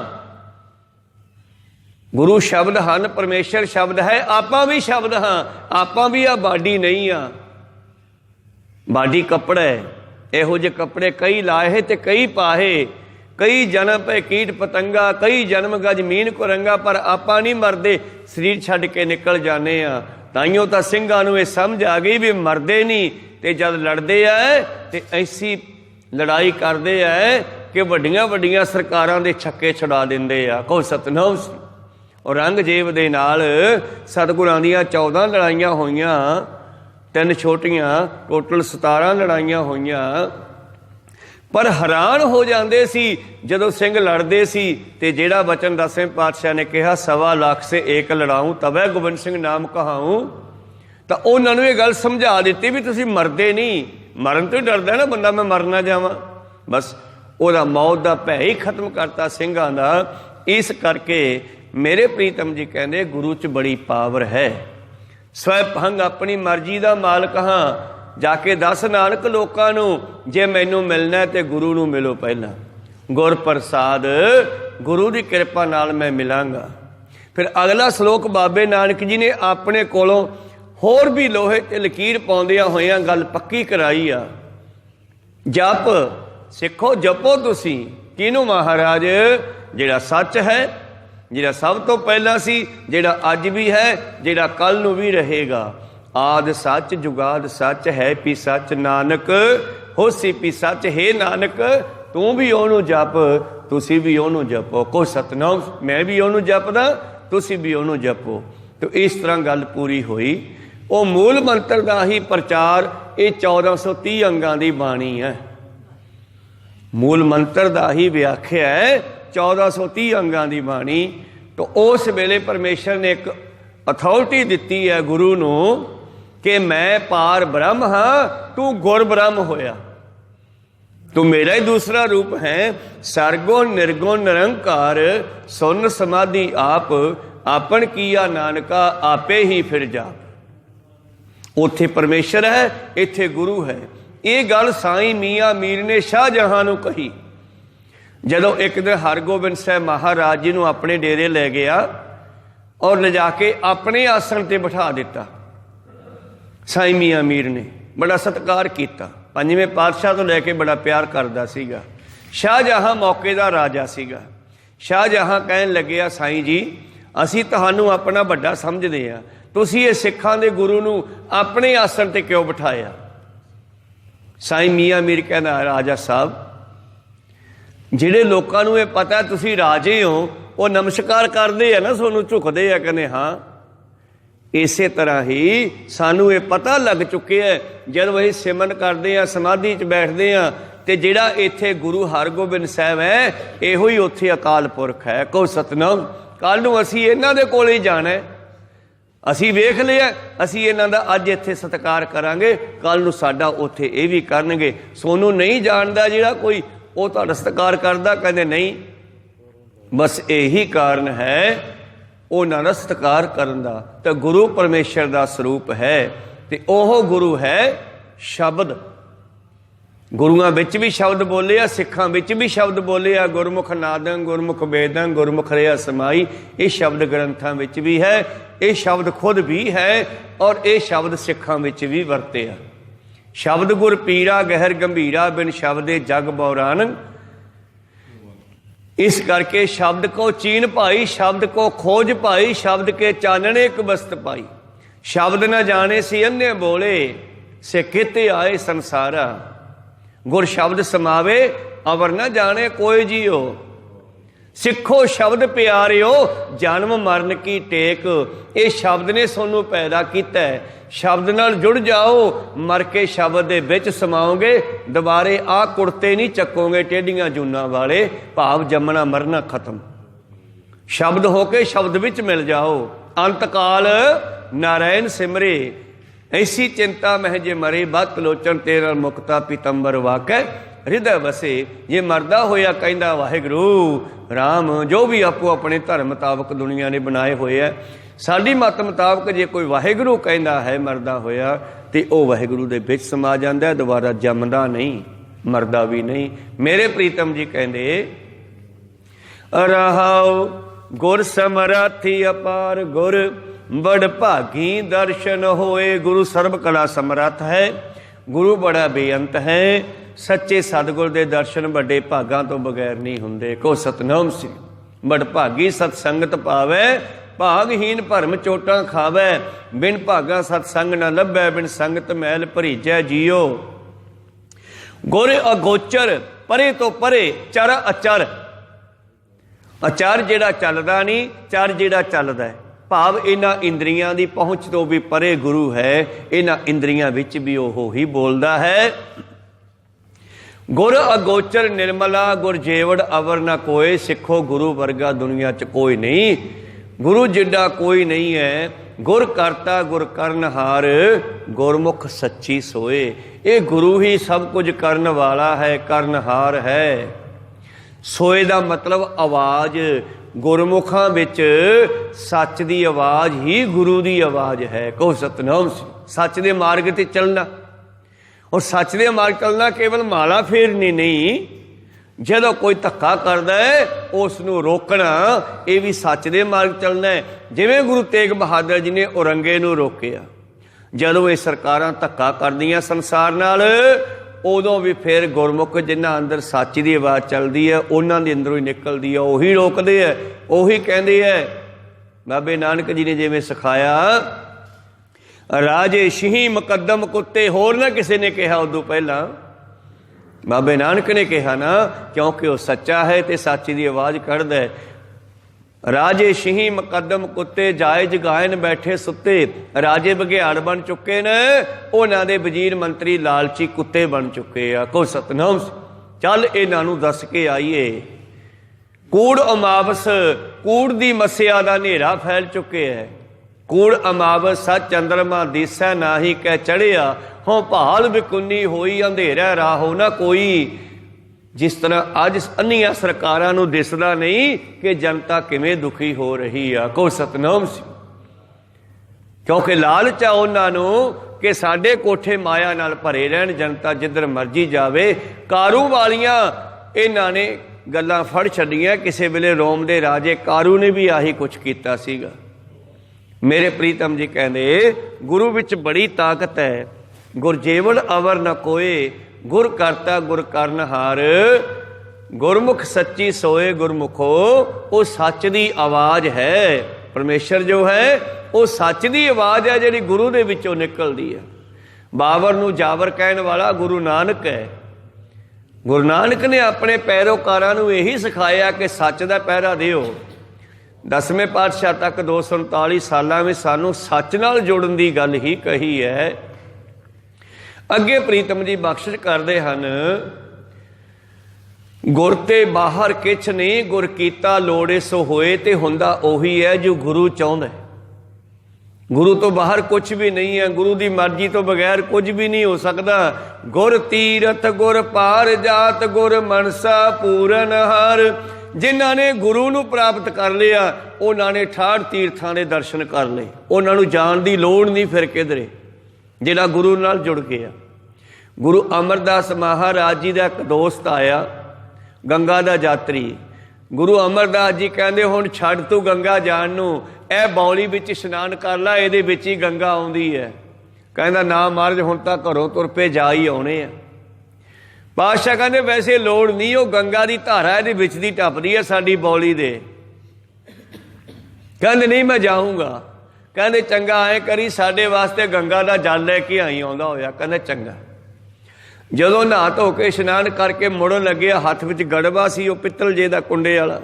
गुरु शब्द हन, परमेश्वर शब्द है, आपां भी शब्द हाँ। आपां भी आ बाडी नहीं आ, बाडी कपड़ा है। ਇਹੋ ਜਿਹੇ ਕੱਪੜੇ ਕਈ ਲਾਹੇ ਤੇ ਕਈ ਪਾਹੇ, ਕਈ ਜਨਮ ਪੈ ਕੀਟ ਪਤੰਗਾ, ਕਈ ਜਨਮ ਗਜ ਮੀਨ ਕੁਰੰਗਾ, ਪਰ ਆਪਾਂ ਨਹੀਂ ਮਰਦੇ, ਸਰੀਰ ਛੱਡ ਕੇ ਨਿਕਲ ਜਾਂਦੇ ਆ। ਤਾਈਓ ਤਾਂ ਸਿੰਘਾਂ ਨੂੰ ਇਹ ਸਮਝ ਆ ਗਈ ਵੀ ਮਰਦੇ ਨਹੀਂ, ਤੇ ਜਦ ਲੜਦੇ ਆ ਤੇ ਐਸੀ ਲੜਾਈ ਕਰਦੇ ਆ ਕਿ ਵੱਡੀਆਂ ਵੱਡੀਆਂ ਸਰਕਾਰਾਂ ਦੇ ਛੱਕੇ ਛੁਡਾ ਦਿੰਦੇ ਆ। ਕੋ ਸਤਨਾਮ। ਔਰੰਗਜ਼ੇਬ ਦੇ ਨਾਲ ਸਤਿਗੁਰਾਂ ਦੀਆਂ 14 ਲੜਾਈਆਂ ਹੋਈਆਂ, 3 ਛੋਟੀਆਂ, ਟੋਟਲ 17 ਲੜਾਈਆਂ ਹੋਈਆਂ। ਪਰ ਹੈਰਾਨ ਹੋ ਜਾਂਦੇ ਸੀ ਜਦੋਂ ਸਿੰਘ ਲੜਦੇ ਸੀ। ਤੇ ਜਿਹੜਾ ਬਚਨ 10ਵੇਂ ਪਾਤਸ਼ਾਹ ਨੇ ਕਿਹਾ 1.25 ਲੱਖ ਸੇ ਏਕ ਲੜਾਊਂ ਤਵੈ ਗੋਬਿੰਦ ਸਿੰਘ ਨਾਮ ਕਹਾਊਂ, ਤਾਂ ਉਹਨਾਂ ਨੂੰ ਇਹ ਗੱਲ ਸਮਝਾ ਦਿੱਤੀ ਵੀ ਤੁਸੀਂ ਮਰਦੇ ਨਹੀਂ। ਮਰਨ ਤੋਂ ਹੀ ਡਰਦਾ ਨਾ ਬੰਦਾ, ਮੈਂ ਮਰ ਨਾ ਜਾਵਾਂ। ਬਸ ਉਹਦਾ ਮੌਤ ਦਾ ਭੈ ਹੀ ਖਤਮ ਕਰਤਾ ਸਿੰਘਾਂ ਦਾ। ਇਸ ਕਰਕੇ ਮੇਰੇ ਪ੍ਰੀਤਮ ਜੀ ਕਹਿੰਦੇ ਗੁਰੂ 'ਚ ਬੜੀ ਪਾਵਰ ਹੈ। स्वै भंग अपनी मर्जी का मालक हाँ, जाके दस नानक लोकां नूं, जे मैनू मिलना तो गुरु नूं मिलो पहला। गुर प्रसाद, गुरु की कृपा नाल मैं मिलांगा। फिर अगला श्लोक बाबे नानक जी ने अपने कोलों होर भी लोहे ते लकीर पाउंदियां होइयां गल पक्की कराई आ। जप सिखो, जपो तुसीं किनू महाराज, जिहड़ा सच है, ਜਿਹੜਾ ਸਭ ਤੋਂ ਪਹਿਲਾਂ ਸੀ, ਜਿਹੜਾ ਅੱਜ ਵੀ ਹੈ, ਜਿਹੜਾ ਕੱਲ ਨੂੰ ਵੀ ਰਹੇਗਾ। ਆਦ ਸੱਚ ਜੁਗਾਦ ਸੱਚ ਹੈ ਪੀ ਸੱਚ, ਨਾਨਕ ਹੋਸੀ ਪੀ ਸੱਚ। ਹੈ ਨਾਨਕ ਤੂੰ ਵੀ ਉਹਨੂੰ ਜਪ, ਤੁਸੀਂ ਵੀ ਉਹਨੂੰ ਜਪੋ। ਕੋ ਸਤਨਾਮ। ਮੈਂ ਵੀ ਉਹਨੂੰ ਜਪਦਾ, ਤੁਸੀਂ ਵੀ ਉਹਨੂੰ ਜਪੋ। ਤੇ ਇਸ ਤਰ੍ਹਾਂ ਗੱਲ ਪੂਰੀ ਹੋਈ। ਉਹ ਮੂਲ ਮੰਤਰ ਦਾ ਹੀ ਪ੍ਰਚਾਰ, ਇਹ 1430 ਅੰਗਾਂ ਦੀ ਬਾਣੀ ਹੈ। ਮੂਲ ਮੰਤਰ ਦਾ ਹੀ ਵਿਆਖਿਆ ਹੈ 1430 ਅੰਗਾਂ ਦੀ ਬਾਣੀ। तो उस वेले परमेश्वर ने एक अथॉरिटी दिती है गुरु नूं कि मैं पार ब्रह्म हाँ, तू गुर ब्रह्म होया, तू मेरा ही दूसरा रूप है। सरगुण निर्गुण निरंकार, सुन समाधि आप, आपन किया नानका आपे ही फिर जाप। उत्थे परमेश्वर है, इत्थे गुरु है। ये गल साईं मियाँ मीर ने शाहजहां नूं कही। ਜਦੋਂ ਇੱਕ ਦਿਨ ਹਰਗੋਬਿੰਦ ਸਾਹਿਬ ਮਹਾਰਾਜ ਜੀ ਨੂੰ ਆਪਣੇ ਡੇਰੇ ਲੈ ਗਿਆ ਔਰ ਲਿਜਾ ਕੇ ਆਪਣੇ ਆਸਣ 'ਤੇ ਬਿਠਾ ਦਿੱਤਾ। ਸਾਈਂ ਮੀਆਂ ਮੀਰ ਨੇ ਬੜਾ ਸਤਿਕਾਰ ਕੀਤਾ। 5ਵੇਂ ਪਾਤਸ਼ਾਹ ਤੋਂ ਲੈ ਕੇ ਬੜਾ ਪਿਆਰ ਕਰਦਾ ਸੀਗਾ। ਸ਼ਾਹਜਹਾਂ ਮੌਕੇ ਦਾ ਰਾਜਾ ਸੀਗਾ। ਸ਼ਾਹਜਹਾਂ ਕਹਿਣ ਲੱਗਿਆ, ਸਾਈਂ ਜੀ ਅਸੀਂ ਤੁਹਾਨੂੰ ਆਪਣਾ ਵੱਡਾ ਸਮਝਦੇ ਹਾਂ, ਤੁਸੀਂ ਇਹ ਸਿੱਖਾਂ ਦੇ ਗੁਰੂ ਨੂੰ ਆਪਣੇ ਆਸਣ 'ਤੇ ਕਿਉਂ ਬਿਠਾਇਆ? ਸਾਈਂ ਮੀਆਂ ਮੀਰ ਕਹਿੰਦਾ, ਰਾਜਾ ਸਾਹਿਬ ਜਿਹੜੇ ਲੋਕਾਂ ਨੂੰ ਇਹ ਪਤਾ ਤੁਸੀਂ ਰਾਜੇ ਹੋ, ਉਹ ਨਮਸਕਾਰ ਕਰਦੇ ਆ ਨਾ, ਤੁਹਾਨੂੰ ਝੁਕਦੇ ਆ, ਕਹਿੰਦੇ ਹਾਂ। ਇਸੇ ਤਰ੍ਹਾਂ ਹੀ ਸਾਨੂੰ ਇਹ ਪਤਾ ਲੱਗ ਚੁੱਕਿਆ ਜਦੋਂ ਅਸੀਂ ਸਿਮਰਨ ਕਰਦੇ ਹਾਂ, ਸਮਾਧੀ 'ਚ ਬੈਠਦੇ ਹਾਂ, ਤੇ ਜਿਹੜਾ ਇੱਥੇ ਗੁਰੂ ਹਰਗੋਬਿੰਦ ਸਾਹਿਬ ਹੈ, ਇਹੋ ਹੀ ਉੱਥੇ ਅਕਾਲ ਪੁਰਖ ਹੈ। ਕਹੋ ਸਤਨਾਮ। ਕੱਲ੍ਹ ਨੂੰ ਅਸੀਂ ਇਹਨਾਂ ਦੇ ਕੋਲ ਹੀ ਜਾਣਾ। ਅਸੀਂ ਵੇਖ ਲਿਆ, ਅਸੀਂ ਇਹਨਾਂ ਦਾ ਅੱਜ ਇੱਥੇ ਸਤਿਕਾਰ ਕਰਾਂਗੇ, ਕੱਲ੍ਹ ਨੂੰ ਸਾਡਾ ਉੱਥੇ ਇਹ ਵੀ ਕਰਨਗੇ। ਸੋਨੂੰ ਨਹੀਂ ਜਾਣਦਾ ਜਿਹੜਾ ਕੋਈ, ਉਹ ਤੁਹਾਡਾ ਸਤਿਕਾਰ ਕਰਦਾ? ਕਹਿੰਦੇ ਨਹੀਂ। ਬਸ ਇਹੀ ਕਾਰਨ ਹੈ ਉਹਨਾਂ ਦਾ ਸਤਿਕਾਰ ਕਰਨ ਦਾ। ਤਾਂ ਗੁਰੂ ਪਰਮੇਸ਼ਰ ਦਾ ਸਰੂਪ ਹੈ, ਤੇ ਉਹ ਗੁਰੂ ਹੈ ਸ਼ਬਦ। ਗੁਰੂਆਂ ਵਿੱਚ ਵੀ ਸ਼ਬਦ ਬੋਲੇ ਆ, ਸਿੱਖਾਂ ਵਿੱਚ ਵੀ ਸ਼ਬਦ ਬੋਲੇ ਆ। ਗੁਰਮੁਖ ਨਾਦੰ ਗੁਰਮੁਖ ਵੇਦੰ ਗੁਰਮੁਖ ਰਿਆ ਸਮਾਈ, ਇਹ ਸ਼ਬਦ ਗ੍ਰੰਥਾਂ ਵਿੱਚ ਵੀ ਹੈ, ਇਹ ਸ਼ਬਦ ਖੁਦ ਵੀ ਹੈ, ਔਰ ਇਹ ਸ਼ਬਦ ਸਿੱਖਾਂ ਵਿੱਚ ਵੀ ਵਰਤੇ ਆ। शब्द गुर पीरा गहर गंभीरा, बिन शब्दे जग बौरान। इस करके शब्द को चीन पाई, शब्द को खोज पाई, शब्द के चानने एक बस्त पाई। शब्द न जाने सी अन्य बोले, से किते आए संसारा। गुर शब्द समावे, अवर न जाने कोई जियो। सिखो शब्द प्यारिओ, जन्म मरण की टेक। ये शब्द ने सोनू पैदा किया है। शब्द नाल जुड़ जाओ, मर के शब्द दे विच समाओगे, दोबारे आ कुर्ते नहीं चकोगे टेढ़ियां जूना वाले। भाव जमना मरना खत्म। शब्द होके शब्द विच मिल जाओ। अंतकाल नारायण सिमरे, ऐसी चिंता मह जे मरे बत लोचन तेरा मुक्ता पीतंबर वाकै हृदय वसे। जे मरदा होया कहंदा वाहिगुरू राम, जो भी आपो अपने धर्म मुताबक दुनिया ने बनाए हुए है, साडी मत मुताबक जे कोई वाहिगुरू कहंदा है मरदा होया तो वह वाहिगुरू दे विच समा जांदा है, दोबारा जमदा नहीं, मरदा भी नहीं। मेरे प्रीतम जी कहंदे रहाओ गुर समराथी अपार गुर बड़ भागी दर्शन होए। गुरु सर्व कला समर्थ है, गुरु बड़ा बेअंत है। सच्चे सतगुर दे दर्शन बड़े भागां तो बगैर नहीं हुंदे। को सतनाम सिंह बड़ भागी सतसंगत पावै, भागहीन भरम चोटां खावै। बिन भागा सतसंग न लभै, बिन संगत मैल भरीजै जियो। गुर अगोचर परे तो परे चर अचर। अचर जिहड़ा चलदा नहीं, चर जिहड़ा चलदा है, भाव इन्हां इंद्रियां दी पहुँच तो भी परे गुरु है। इन्हां इंद्रियां विच भी ओह ही बोलदा है। गुर अगोचर निर्मला गुर जेवड़ अवर ना कोई। सिखो गुरु वर्गा दुनिया च कोई नहीं, गुरु जिड्डा कोई नहीं है। गुर करता गुर करनहार गुरमुख सच्ची सोए। ये गुरु ही सब कुछ करन वाला है, करनहार है। सोए दा मतलब आवाज़, गुरमुखां विच सच दी आवाज़ ही गुरु दी आवाज़ है। कहो सतनाम सिंह। सच दे मार्ग ते चलना, और सच दे मार्ग चलना केवल माला फेरनी नहीं, जदों कोई धक्का करदा है उसनूं रोकना, ये भी सच दे मार्ग चलना है। जिवें गुरु तेग बहादुर जी ने औरंगे नूं रोकिया, जदों ये सरकारां धक्का करदियां संसार नाल, उदों भी फिर गुरमुख जिन्हां अंदर सच की आवाज़ चलती है उन्हां दे अंदरों ही निकलती है, उही रोकते है, उही कहते है। बाबे नानक जी ने जिवें सिखाया, राजे शिही मुकदम कुत्ते, होर ना किसी ने कहा उदों पहला, बाबे नानक ने कहा ना, क्योंकि वह सच्चा है तो सच की आवाज़ कढ़दा है। राजे शिही मुकदम कुत्ते, जायज गायन बैठे सुते। राजे बघियाड़ बन चुके ने, उन्हां दे वजीर मंत्री लालची कुत्ते बन चुके आ। को सतनाम चल इन्हां नूं दस के आईए। कूड़ अमावस, कूड़ दी मस्या दा नेरा फैल चुके है। कूड़ अमावस सच चंद्रमा दिसै नाही कै चढ़िया, हों भाल बिकुन्नी होई अंधेरा राहो ना कोई। जिस तरह अज अन्नियां सरकारां नूं दिसदा नहीं कि जनता किवें दुखी हो रही आ। को सतनाम सिंह, क्योंकि लालच आ उन्हां नूं कि साडे कोठे माया नाल भरे रहन, जनता जिधर मर्जी जावे। कारू वालियां इन्हां ने गल्लां फड़ छड्डियां। किसी वेले रोम दे राजे कारू ने भी आही कुछ कीता सीगा। मेरे प्रीतम जी कहंदे गुरु विच बड़ी ताकत है। गुरजेवल अवर न कोए, गुर करता गुर करनहार गुरमुख सच्ची सोए। गुरमुखो वो सच दी आवाज़ है। परमेश्वर जो है वो सच दी आवाज़ है जिहड़ी गुरु दे विचों निकलदी है। बाबर नूं जावर कहण वाला गुरु नानक है। गुरु नानक ने अपने पैरोकारां नूं यही सिखाया कि सच दा पहरा दिओ। 10वें पातशाह तक 239 सालों में सानू सच नाल जुड़न दी गल ही कही है। अगे प्रीतम जी बख्शिश करते हैं, गुर ते बाहर किछ नहीं, गुर कीता लोड़े सो होए। ते हुंदा ओही है जो गुरु चाहुंदा है। गुरु तो बाहर कुछ भी नहीं है, गुरु की मर्जी तो बगैर कुछ भी नहीं हो सकता। गुर तीरथ गुर पार जात, गुर मनसा पूरन हार। जिन्हां ने गुरु नूं प्राप्त कर लिया उन्हां ने 68 तीर्थां दे दर्शन कर लए। उन्हां नूं जाण दी लोड़ नहीं फिर किधरे, जिहड़ा गुरु नाल जुड़ गया। गुरु अमरदास महाराज जी का एक दोस्त आया, गंगा दा यात्री। गुरु अमरदास जी कहंदे हुण छड्ड तू गंगा जाण नूं, ए बौली विच इशनान कर ला, इहदे विच ही गंगा आउंदी है। कहंदा ना महाराज हुण तां घरों तुर पे जा ही आउणे आ। पातशाह कहंदे वैसे लोड़ नहीं, वो गंगा की धारा इहदे विच दी टपदी है साडी बौली दे। कहंदे नहीं मैं जाऊँगा। कहंदे चंगा ऐ करी साडे वास्ते गंगा दा जल लैके आई आउंदा होया। कहंदे चंगा। जदों नहा धो के इशनान करके मुड़न लगे, हत्थ विच गड़वा सी वो पित्तल जे दा कुंडे वाला,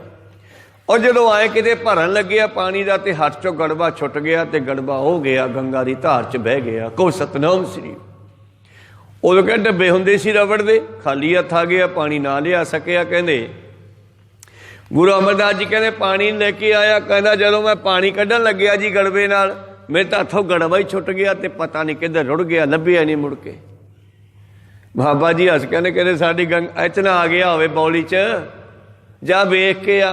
और जदों आए किते भरन लगे पानी का तो हत्थ चों गड़वा छुट गया तो गड़वा हो गया, गंगा की धार च बह गया। को सतनाम श्री। उदों कह डब्बे हुंदे सी रबड़ दे, खाली हत्थ आ गया, पानी ना लिया सकिया। कहंदे गुरु अमरदास जी कहंदे पानी लैके आया। कहंदा जदों मैं पानी कढ़न लग्या जी गड़बे नाल, मेरे तो हथों गड़वा ही छुट गया तो पता नहीं किधर रुड़ गया, लभ्या नहीं मुड़ के। बाबा जी हस कहने कहते साडी गंग इतना आ गया होवे बौली च, जा वेख के आ।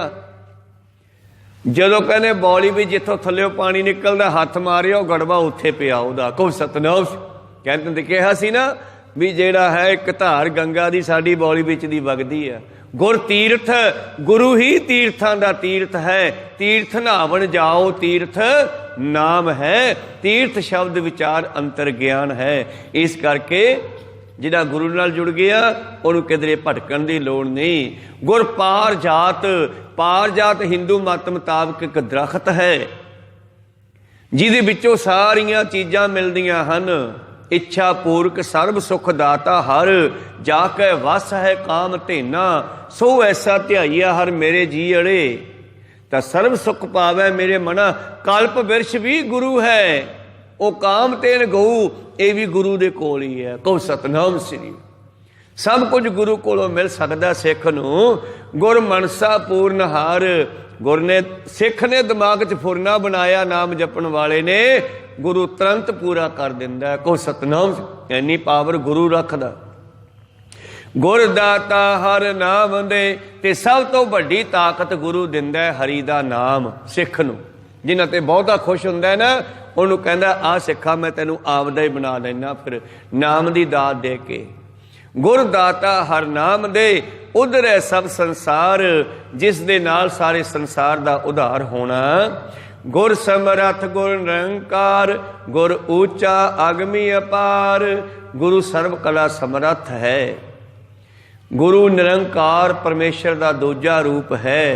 जदों कहने बौली भी जिथों थल्ले पानी निकलदा हथ मारिया गड़वा उत्थे पिया उहदा। को सतनाम कहते कहा सी ना भी जेड़ा है एक धार गंगा दी साडी बौली विच दी वगदी है। गुर तीर्थ, गुरु ही तीर्थां दा तीर्थ है। तीर्थ नहावन जाओ तीर्थ नाम है। तीर्थ शब्द विचार अंतर ज्ञान है। इस करके जिहड़ा गुरु नाल जुड़ गया उहनूं किधरे भटकण दी लोड़ नहीं। गुर पार जात, पार जात हिंदू मत मुताबक एक दरख्त है जिहदे विचों सारियां चीज़ां मिलदियां हन। इच्छा पूर्वक सर्व सुख दाता हर, जाके वस है काम तेना। सो ऐसा ध्याइया हर मेरे जी अड़े, तो सर्व सुख पावै मेरे मना। कल्प बिरछ भी गुरु है, वो काम तेन गऊ ये भी गुरु दे कोल ही है। कहो सतनाम श्री। सब कुछ गुरु कोलों मिल सकता सिख नूं। गुर मनसा पूर्ण हार। गुर ने सिख ने दिमाग च फुरना बनाया, नाम जपण वाले ने गुरु तुरंत पूरा कर दिंदा है। को सतनाम, इन्नी पावर गुरु रखदा। गुर दाता हर नाम दे, ते सब तो वड्डी ताकत गुरु दिंदा है हरि दा नाम सिख नूं। जिन्हां ते बहुता खुश हुंदा है ना, उहनूं कहंदा आ सिखा मैं तैनूं आपदा ही बना लैना फिर नाम दी दात दे के। गुर दाता हर नाम दे, उधर है सब संसार, जिस दे नाल सारे संसार दा उधार होना। गुर समरथ गुर निरंकार, गुर ऊंचा अगमी अपार। गुरु सर्व कला समरथ है। गुरु निरंकार परमेश्वर का दूजा रूप है।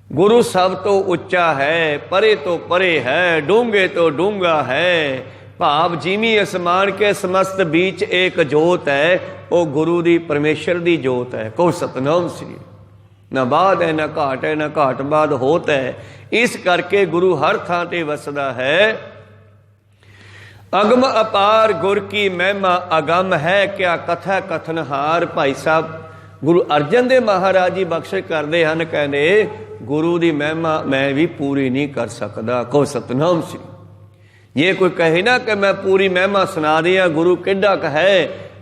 गुरु सब तो उच्चा है, परे तो परे है, डूंगे तो डूंगा है। भाव जिमी असमान के समस्त बीच एक जोत है, वो गुरु दी परमेश्वर दी जोत है। को सतनाम श्री। न बाद है न घाट है, न घाट बाद होत है। इस करके गुरु हर थां ते वसदा है। अगम अपार गुर की महिमा अगम है, क्या कथा कथन हार। भाई साहब गुरु अर्जन देव महाराज जी बख्शिश करते हैं, कहने गुरु की महिमा मैं भी पूरी नहीं कर सकता। को सतनाम श्री। ये कोई कहे ना कि मैं पूरी महिमा सुना दिया, गुरु किड्डा क है।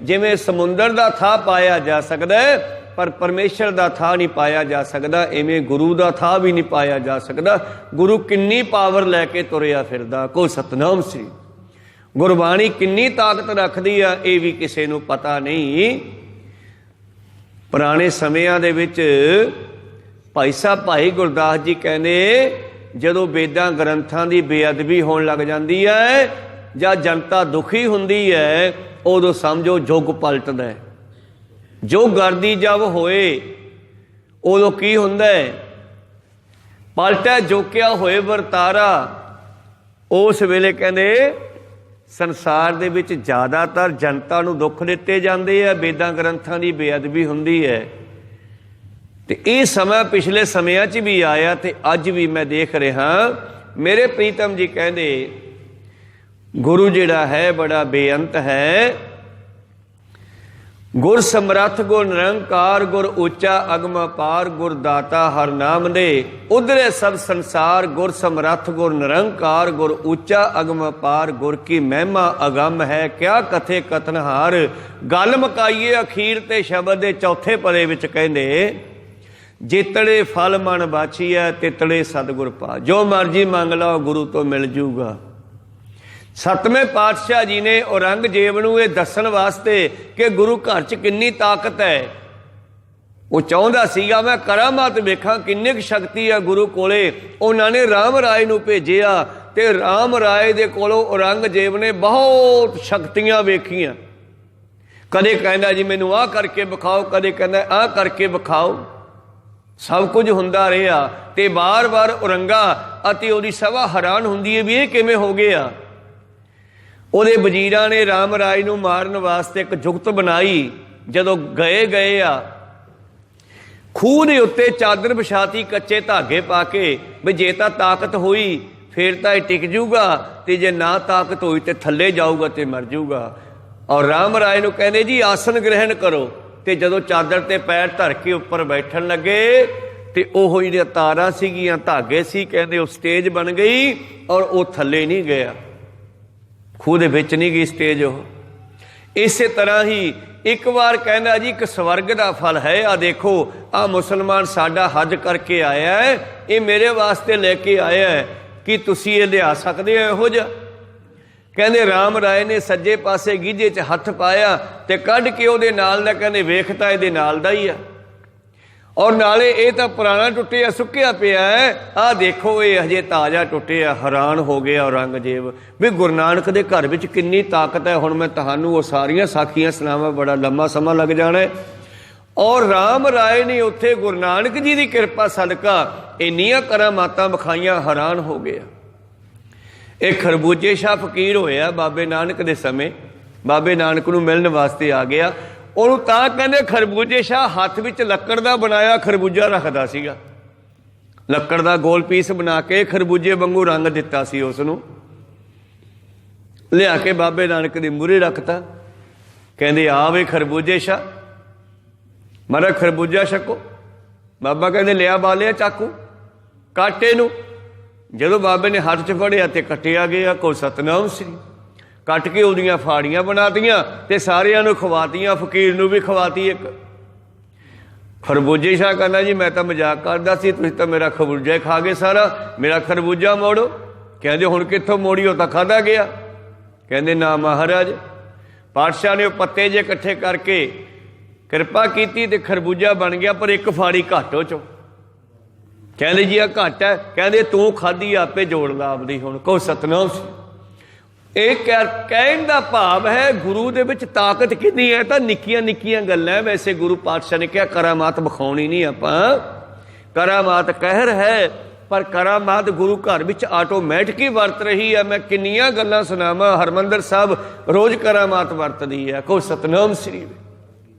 जिवें समुंदर का था पाया जा सकता है, पर परमेश्वर का था नहीं पाया जा सकता, इवें गुरु का था भी नहीं पाया जा सकता। गुरु किन्नी पावर लैके तुरिया फिरदा। को सतनाम श्री। गुरबाणी किन्नी ताकत रखदी आ, ये भी किसी नूं पता नहीं। पुराने समयां दे विच भाई साहब भाई गुरदास जी कहने जदों वेदां ग्रंथां दी बेअदबी होण लग जांदी है जां जनता दुखी हुंदी है, उदों समझो जुग पलटदा है। जो गर्दी जब होए उदों की हुंदा है, पलटा जोकिया होए वरतारा। उस वेले कहंदे संसार दे विच ज़्यादातर जनता नूं दुख दिते जांदे आ, वेदां ग्रंथां दी बेअदबी हुंदी है। ते ये समा पिछले समयां च भी आया ते अज भी मैं देख रहा। मेरे प्रीतम जी कहंदे गुरु जिहड़ा है बड़ा बेअंत है। गुर समरथ गुर निरंकार, गुर ऊंचा अगम अपार, गुर दाता हर नाम दे। उधरे सब संसार, गुर समरथ गुर निरंकार, गुर ऊंचा अगम अपार। गुर की महिमा अगम है, क्या कथे कथन हार। गल मुकाईए अखीर ते शब्द दे चौथे पदे विच कहंदे जितड़े फल मन बाछीए तितड़े सतगुर पा। जो मर्जी मंग लो गुरु तो मिल जूगा। सतवें पातशाह जी ने औरंगजेब नूं ये दस्सण वास्ते कि गुरु घर च किन्नी ताकत है, वो चाहुंदा सीगा मैं करामात वेखां किन्नी शक्ति है गुरु कोले। उन्होंने राम राय नूं भेजिया ते राम राय दे कोलों औरंगजेब ने बहुत शक्तियां वेखियां। कदे कहंदा जी मैनूं आ करके विखाओ, कदे कहंदा आ करके विखाओ। सब कुछ हुंदा रहा ते बार बार औरंगा अते उहदी सभा हैरान हुंदी है भी ये किवें हो गया। ਉਹਦੇ ਵਜ਼ੀਰਾਂ ਨੇ राम राय ਨੂੰ मारन वास्ते एक जुगत बनाई। जदों गए गए आ खूह ਦੇ ਉੱਤੇ चादर ਵਿਛਾਤੀ ਕੱਚੇ ਧਾਗੇ ਪਾ ਕੇ ਵੀ ਜੇ ਤਾਂ ਤਾਕਤ ਹੋਈ ਫਿਰ ਤਾਂ ਇਹ ਟਿਕ ਜੂਗਾ ਤੇ ਜੇ ਨਾ ਤਾਕਤ ਹੋਈ ਤੇ ਥੱਲੇ ਜਾਊਗਾ ਤੇ ਮਰ ਜੂਗਾ। ਔਰ राम राय ਨੂੰ ਕਹਿੰਦੇ ਜੀ ਆਸਨ ਗ੍ਰਹਿਣ ਕਰੋ। ਤੇ ਜਦੋਂ ਚਾਦਰ ਤੇ ਪੈਰ ਧਰ ਕੇ ਉੱਪਰ ਬੈਠਣ ਲੱਗੇ ਤੇ ਉਹ ਜਿਹੜੀਆਂ ਤਾਰਾਂ ਸੀਗੀਆਂ, ਧਾਗੇ ਸੀ, ਕਹਿੰਦੇ ਉਹ ਸਟੇਜ ਬਣ ਗਈ ਔਰ ਉਹ ਥੱਲੇ ਨਹੀਂ ਗਿਆ, ਖੂਹ ਦੇ ਵਿੱਚ ਨਹੀਂ ਗਈ ਸਟੇਜ ਉਹ। ਇਸੇ ਤਰ੍ਹਾਂ ਹੀ ਇੱਕ ਵਾਰ ਕਹਿੰਦਾ ਜੀ ਇੱਕ ਸਵਰਗ ਦਾ ਫਲ ਹੈ, ਆ ਦੇਖੋ ਆ ਮੁਸਲਮਾਨ ਸਾਡਾ ਹੱਜ ਕਰਕੇ ਆਇਆ ਹੈ, ਇਹ ਮੇਰੇ ਵਾਸਤੇ ਲੈ ਕੇ ਆਇਆ ਹੈ, ਕਿ ਤੁਸੀਂ ਇਹ ਲਿਆ ਸਕਦੇ ਹੋ ਇਹੋ ਜਿਹਾ? ਕਹਿੰਦੇ ਰਾਮ ਰਾਏ ਨੇ ਸੱਜੇ ਪਾਸੇ ਗੀਝੇ 'ਚ ਹੱਥ ਪਾਇਆ ਤੇ ਕੱਢ ਕੇ ਉਹਦੇ ਨਾਲ ਦਾ, ਕਹਿੰਦੇ ਵੇਖਤਾ ਇਹਦੇ ਨਾਲ ਦਾ ਹੀ ਆ, ਔਰ ਨਾਲੇ ਇਹ ਤਾਂ ਪੁਰਾਣਾ ਟੁੱਟਿਆ ਸੁੱਕਿਆ ਪਿਆ ਹੈ, ਆਹ ਦੇਖੋ ਇਹ ਹਜੇ ਤਾਜ਼ਾ ਟੁੱਟਿਆ। ਹੈਰਾਨ ਹੋ ਗਿਆ ਔਰੰਗਜ਼ੇਬ ਵੀ ਗੁਰੂ ਨਾਨਕ ਦੇ ਘਰ ਵਿੱਚ ਕਿੰਨੀ ਤਾਕਤ ਹੈ। ਹੁਣ ਮੈਂ ਤੁਹਾਨੂੰ ਉਹ ਸਾਰੀਆਂ ਸਾਖੀਆਂ ਸੁਣਾਵਾਂ, ਬੜਾ ਲੰਮਾ ਸਮਾਂ ਲੱਗ ਜਾਣਾ ਹੈ। ਔਰ ਰਾਮ ਰਾਏ ਨੇ ਉੱਥੇ ਗੁਰੂ ਨਾਨਕ ਜੀ ਦੀ ਕਿਰਪਾ ਸਦਕਾ ਇੰਨੀਆਂ ਕਰਾਮਾਤਾਂ ਵਿਖਾਈਆਂ, ਹੈਰਾਨ ਹੋ ਗਿਆ। ਇਹ ਖਰਬੂਜੇ ਸ਼ਾਹ ਫਕੀਰ ਹੋਇਆ ਬਾਬੇ ਨਾਨਕ ਦੇ ਸਮੇਂ, ਬਾਬੇ ਨਾਨਕ ਨੂੰ ਮਿਲਣ ਵਾਸਤੇ ਆ ਗਿਆ। ਉਹਨੂੰ ਤਾਂ ਕਹਿੰਦੇ ਖਰਬੂਜੇ ਸ਼ਾਹ ਹੱਥ ਵਿੱਚ ਲੱਕੜ ਦਾ ਬਣਾਇਆ ਖਰਬੂਜਾ ਰੱਖਦਾ ਸੀਗਾ, ਲੱਕੜ ਦਾ ਗੋਲ ਪੀਸ ਬਣਾ ਕੇ ਖਰਬੂਜੇ ਵਾਂਗੂ ਰੰਗ ਦਿੱਤਾ ਸੀ, ਉਸ ਨੂੰ ਲਿਆ ਕੇ ਬਾਬੇ ਨਾਨਕ ਦੇ ਮੂਹਰੇ ਰੱਖਤਾ। ਕਹਿੰਦੇ ਆ ਵੇ ਖਰਬੂਜੇ ਸ਼ਾਹ, ਮਾਰਾ ਖਰਬੂਜਾ ਛਕੋ। ਬਾਬਾ ਕਹਿੰਦੇ ਲਿਆ ਬਾਲਿਆ ਚਾਕੂ, ਕੱਟ ਇਹਨੂੰ। ਜਦੋਂ ਬਾਬੇ ਨੇ ਹੱਥ 'ਚ ਫੜਿਆ ਤੇ ਕੱਟਿਆ ਗਿਆ, ਕੋਈ ਸਤਨਾਮ ਸ੍ਰੀ, ਕੱਟ ਕੇ ਉਹਦੀਆਂ ਫਾੜੀਆਂ ਬਣਾਤੀਆਂ ਤੇ ਸਾਰਿਆਂ ਨੂੰ ਖਵਾਤੀਆਂ, ਫਕੀਰ ਨੂੰ ਵੀ ਖਵਾਤੀ ਇੱਕ। ਖਰਬੂਜੇ ਸ਼ਾਹ ਕਹਿੰਦਾ ਜੀ ਮੈਂ ਤਾਂ ਮਜ਼ਾਕ ਕਰਦਾ ਸੀ, ਤੁਸੀਂ ਤਾਂ ਮੇਰਾ ਖਰਬੂਜਾ ਖਾ ਗਏ ਸਾਰਾ, ਮੇਰਾ ਖਰਬੂਜਾ ਮੋੜੋ। ਕਹਿੰਦੇ ਹੁਣ ਕਿੱਥੋਂ ਮੋੜੀਓ, ਤਾਂ ਖਾਧਾ ਗਿਆ। ਕਹਿੰਦੇ ਨਾ ਮਹਾਰਾਜ, ਪਾਤਸ਼ਾਹ ਨੇ ਉਹ ਪੱਤੇ ਜੇ ਇਕੱਠੇ ਕਰਕੇ ਕਿਰਪਾ ਕੀਤੀ ਤੇ ਖਰਬੂਜਾ ਬਣ ਗਿਆ, ਪਰ ਇੱਕ ਫਾੜੀ ਘੱਟ ਉਹ ਚੋਂ। ਕਹਿੰਦੇ ਜੀ ਆ ਘੱਟ ਹੈ। ਕਹਿੰਦੇ ਤੂੰ ਖਾਧੀ ਆਪੇ ਜੋੜ ਲਾ ਆਪਦੀ, ਹੁਣ ਕਹੋ ਸਤਨਾਮ ਸ੍ਰੀ। ਇਹ ਕਹਿਣ ਦਾ ਭਾਵ ਹੈ ਗੁਰੂ ਦੇ ਵਿੱਚ ਤਾਕਤ ਕਿੰਨੀ ਹੈ। ਤਾਂ ਨਿੱਕੀਆਂ ਨਿੱਕੀਆਂ ਗੱਲਾਂ, ਵੈਸੇ ਗੁਰੂ ਪਾਤਸ਼ਾਹ ਨੇ ਕਿਹਾ ਕਰਾਮਾਤ ਵਿਖਾਉਣੀ ਨਹੀਂ ਆਪਾਂ, ਕਰਾਮਾਤ ਕਹਿਰ ਹੈ, ਪਰ ਕਰਾਮਾਤ ਗੁਰੂ ਘਰ ਵਿੱਚ ਆਟੋਮੈਟਿਕ ਹੀ ਵਰਤ ਰਹੀ ਹੈ। ਮੈਂ ਕਿੰਨੀਆਂ ਗੱਲਾਂ ਸੁਣਾਵਾਂ, ਹਰਮੰਦਰ ਸਾਹਿਬ ਰੋਜ਼ ਕਰਾਮਾਤ ਵਰਤਦੀ ਹੈ, ਕਹੋ ਸਤਨਾਮ ਸ੍ਰੀ।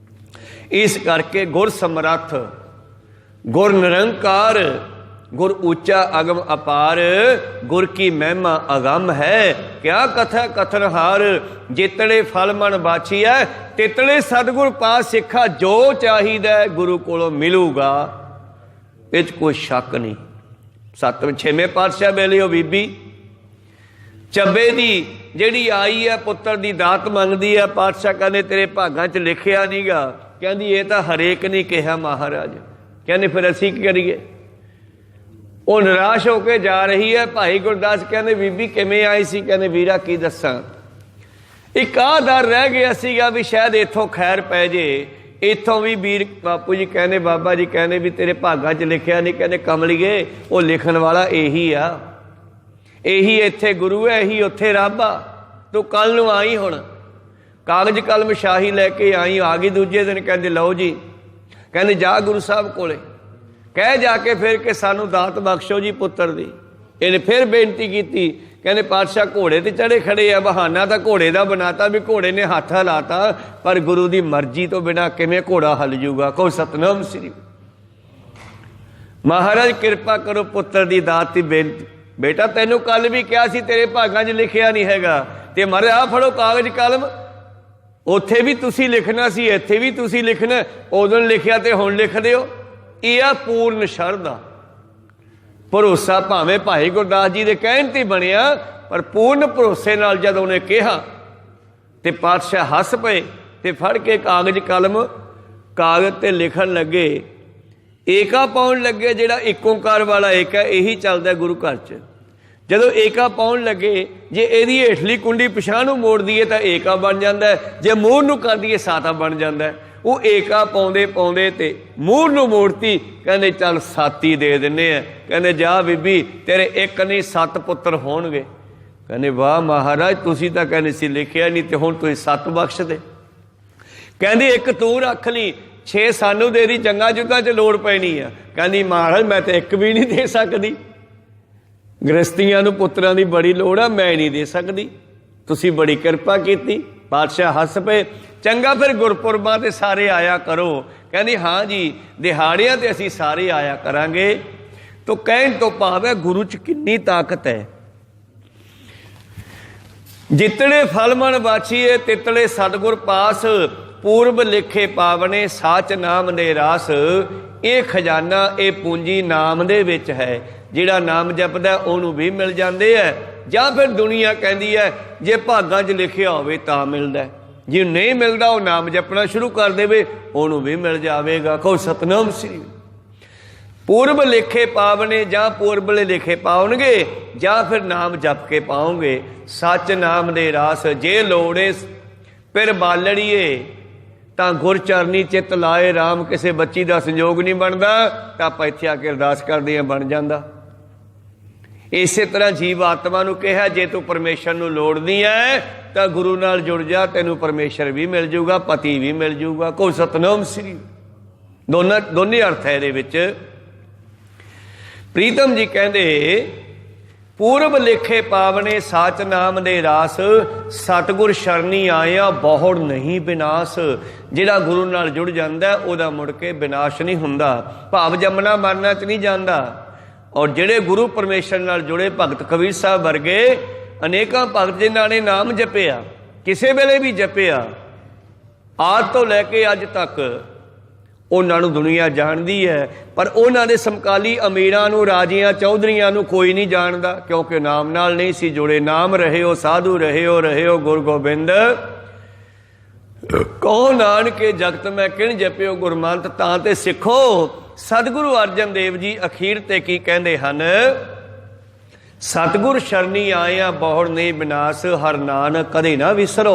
ਇਸ ਕਰਕੇ ਗੁਰ ਸਮਰੱਥ, ਗੁਰ ਨਿਰੰਕਾਰ, गुर ऊंचा अगम अपार, गुर की महिमा अगम है, क्या कथा कथन हार। जितने फल मन बाछी है तितने सतगुर पास सिखा, जो चाहिदा गुरु कोलों मिलूगा, इस कोई शक नहीं। 7वें 6वें पातशाह वेले ओ बीबी ਚੱਬੇ ਦੀ ਜਿਹੜੀ ਆਈ है पुत्र की दात मंगदी है, पातशाह कहते तेरे भागां च लिखिया नहीं गा। कहती ये तो हरेक नहीं कहा महाराज। कहते फिर असी की करिए। ਉਹ ਨਿਰਾਸ਼ ਹੋ ਕੇ ਜਾ ਰਹੀ ਹੈ। ਭਾਈ ਗੁਰਦਾਸ ਕਹਿੰਦੇ ਬੀਬੀ ਕਿਵੇਂ ਆਈ ਸੀ? ਕਹਿੰਦੇ ਵੀਰਾ ਕੀ ਦੱਸਾਂ, ਇੱਕ ਆਹ ਡਰ ਰਹਿ ਗਿਆ ਸੀਗਾ ਵੀ ਸ਼ਾਇਦ ਇੱਥੋਂ ਖੈਰ ਪੈ ਜੇ। ਇੱਥੋਂ ਵੀ ਵੀਰ ਬਾਪੂ ਜੀ ਕਹਿੰਦੇ, ਬਾਬਾ ਜੀ ਕਹਿੰਦੇ ਵੀ ਤੇਰੇ ਭਾਗਾਂ 'ਚ ਲਿਖਿਆ ਨਹੀਂ। ਕਹਿੰਦੇ ਕਮਲੀਏ ਉਹ ਲਿਖਣ ਵਾਲਾ ਇਹੀ ਆ, ਇਹੀ ਇੱਥੇ ਗੁਰੂ ਹੈ, ਇਹੀ ਉੱਥੇ ਰੱਬ ਆ। ਤੂੰ ਕੱਲ੍ਹ ਨੂੰ ਆਈ, ਹੁਣ ਕਾਗਜ਼ ਕਲਮ ਸ਼ਾਹੀ ਲੈ ਕੇ ਆਈ। ਆ ਗਈ ਦੂਜੇ ਦਿਨ। ਕਹਿੰਦੇ ਲਓ ਜੀ, ਕਹਿੰਦੇ ਜਾ ਗੁਰੂ ਸਾਹਿਬ ਕੋਲੇ ਕਹਿ ਜਾ ਕੇ ਫਿਰ ਕਿ ਸਾਨੂੰ ਦਾਤ ਬਖਸ਼ੋ ਜੀ ਪੁੱਤਰ ਦੀ। ਇਹਨੇ ਫਿਰ ਬੇਨਤੀ ਕੀਤੀ। ਕਹਿੰਦੇ ਪਾਤਸ਼ਾਹ ਘੋੜੇ ਤੇ ਚੜੇ ਖੜੇ ਆ, ਬਹਾਨਾ ਤਾਂ ਘੋੜੇ ਦਾ ਬਣਾਤਾ ਵੀ ਘੋੜੇ ਨੇ ਹੱਥ ਹਿਲਾਤਾ, ਪਰ ਗੁਰੂ ਦੀ ਮਰਜ਼ੀ ਤੋਂ ਬਿਨਾਂ ਕਿਵੇਂ ਘੋੜਾ ਹਲ ਜੂਗਾ? ਕਹੋ ਸਤਨਾਮ ਸ੍ਰੀ। ਮਹਾਰਾਜ ਕਿਰਪਾ ਕਰੋ ਪੁੱਤਰ ਦੀ ਦਾਤ ਦੀ ਬੇਨਤੀ। ਬੇਟਾ ਤੈਨੂੰ ਕੱਲ ਵੀ ਕਿਹਾ ਸੀ ਤੇਰੇ ਭਾਗਾਂ 'ਚ ਲਿਖਿਆ ਨਹੀਂ ਹੈਗਾ, ਤੇ ਮਰ ਆ ਫੜੋ ਕਾਗਜ਼ ਕਲਮ, ਉੱਥੇ ਵੀ ਤੁਸੀਂ ਲਿਖਣਾ ਸੀ, ਇੱਥੇ ਵੀ ਤੁਸੀਂ ਲਿਖਣਾ। ਉਦੋਂ ਲਿਖਿਆ ਤੇ ਹੁਣ ਲਿਖ ਦਿਓ। ਇਹ ਆ ਪੂਰਨ ਸ਼ਰਧਾ, ਭਰੋਸਾ। ਭਾਵੇਂ ਭਾਈ ਗੁਰਦਾਸ ਜੀ ਦੇ ਕਹਿਣ ਤੇ ਬਣਿਆ, ਪਰ ਪੂਰਨ ਭਰੋਸੇ ਨਾਲ ਜਦੋਂ ਉਹਨੇ ਕਿਹਾ ਤੇ ਪਾਤਸ਼ਾਹ ਹੱਸ ਪਏ ਤੇ ਫੜ ਕੇ ਕਾਗਜ਼ ਕਲਮ ਕਾਗਜ਼ ਤੇ ਲਿਖਣ ਲੱਗੇ। ਏਕਾ ਪਾਉਣ ਲੱਗੇ, ਜਿਹੜਾ ਇੱਕ ਓਂਕਾਰ ਵਾਲਾ ਏਕਾ ਇਹੀ ਚੱਲਦਾ ਗੁਰੂ ਘਰ 'ਚ। ਜਦੋਂ ਏਕਾ ਪਾਉਣ ਲੱਗੇ, ਜੇ ਇਹਦੀ ਹੇਠਲੀ ਕੁੰਡੀ ਪਿਛਾਂਹ ਨੂੰ ਮੋੜ ਦਈਏ ਤਾਂ ਏਕਾ ਬਣ ਜਾਂਦਾ, ਜੇ ਮੂੰਹ ਨੂੰ ਕਰ ਦਈਏ ਸਾਤਾ ਬਣ ਜਾਂਦਾ। ਉਹ ਏਕਾ ਪਾਉਂਦੇ ਪਾਉਂਦੇ ਤੇ ਮੂੰਹ ਨੂੰ ਮੋੜਤੀ। ਕਹਿੰਦੇ ਚੱਲ ਸਾਤੀ ਦੇ ਦਿੰਦੇ ਆ। ਕਹਿੰਦੇ ਜਾ ਬੀਬੀ ਤੇਰੇ ਇੱਕ ਨਹੀਂ 7 ਪੁੱਤਰ ਹੋਣਗੇ। ਕਹਿੰਦੇ ਵਾਹ ਮਹਾਰਾਜ, ਤੁਸੀਂ ਤਾਂ ਕਹਿੰਦੇ ਸੀ ਲਿਖਿਆ ਨਹੀਂ, ਤੇ ਹੁਣ ਤੁਸੀਂ 7 ਬਖਸ਼ ਦੇ। ਕਹਿੰਦੇ ਇੱਕ ਤੂੰ ਰੱਖ ਲਈ, 6 ਸਾਨੂੰ ਦੇ ਦੀ, ਜੰਗਾਂ ਜੁੱਗਾਂ 'ਚ ਲੋੜ ਪੈਣੀ ਆ। ਕਹਿੰਦੀ ਮਹਾਰਾਜ ਮੈਂ ਤਾਂ ਇੱਕ ਵੀ ਨਹੀਂ ਦੇ ਸਕਦੀ, ਗ੍ਰਸਤੀਆਂ ਨੂੰ ਪੁੱਤਰਾਂ ਦੀ ਬੜੀ ਲੋੜ ਆ, ਮੈਂ ਨਹੀਂ ਦੇ ਸਕਦੀ, ਤੁਸੀਂ ਬੜੀ ਕਿਰਪਾ ਕੀਤੀ। ਪਾਤਸ਼ਾਹ ਹੱਸ ਪਏ। ਚੰਗਾ ਫਿਰ ਗੁਰਪੁਰਬਾਂ 'ਤੇ ਸਾਰੇ ਆਇਆ ਕਰੋ। ਕਹਿੰਦੀ ਹਾਂ ਜੀ, ਦਿਹਾੜਿਆਂ 'ਤੇ ਅਸੀਂ ਸਾਰੇ ਆਇਆ ਕਰਾਂਗੇ। ਤੋ ਕਹਿਣ ਤੋਂ ਭਾਵ ਹੈ ਗੁਰੂ 'ਚ ਕਿੰਨੀ ਤਾਕਤ ਹੈ। ਜਿਤਨੇ ਫਲ ਮਨ ਬਾਛੀਏ ਤਿਤਲੇ ਸਤਿਗੁਰ ਪਾਸ, पूर्व लिखे पावने साच नाम दे रास। ये खजाना ये पूंजी नाम दे विच है। जिहड़ा नाम जपदा उहनूं भी मिल जांदे है, जां फिर दुनिया कहती है जे भागां 'च लिखिया होवे तां मिलदा है, जे नहीं मिलता वो नाम जपना शुरू कर देवे उहनूं भी मिल जावेगा। कहो सतनाम श्री। पूर्व लिखे पावने जां पूर्वले लिखे पाउणगे जां फिर नाम जप के पाओगे। सच नाम दे रास जे लोड़े फिर बालड़िए तां गुरचरनी चित लाए राम। किसी बच्ची का संयोग नहीं बनता तो आप इत्थे आके अरदास करदे बन जाता। इस तरह जीव आत्मा नूं कहा जे तू परमेश्वर नूं लोड़दी है तो गुरु नाल जुड़ जा, तेनू परमेश्वर भी मिल जूगा, पति भी मिल जूगा। कोई सतनाम श्री। दोने अर्थ है ये। प्रीतम जी कहते पूर्व लिखे पावने साच नाम दे रास। सतगुर शरणी आया बहुड़ नहीं विनाश। जिहड़ा गुरु नाल जुड़ जाता है उहदा मुड़ के विनाश नहीं हुंदा, भाव जमना मरना च नहीं जाता। और जिहड़े गुरु परमेश्वर नाल जुड़े भगत कबीर साहब वर्गे अनेकां भगत जिन्हां ने नाम जपिया, किसी वेले भी जपिया, आज तो लैके अज तक उन्हां नूं दुनिया जानती है। पर उन्हां दे समकाली अमीरां नूं, राजियां, चौधरीआं नूं कोई नहीं जानता, क्योंकि नाम नाल नहीं सी जुड़े। नाम रहे हो साधु रहे हो गुरु गोबिंद कहो नानके जगत मैं किन जपियो गुरमंत तां ते सिखो। सतगुरु अर्जन देव जी अखीर ते की कहंदे हन, सतगुर शरणी आया बहुड़ नहीं विनाश। हर नानक कदे ना विसरो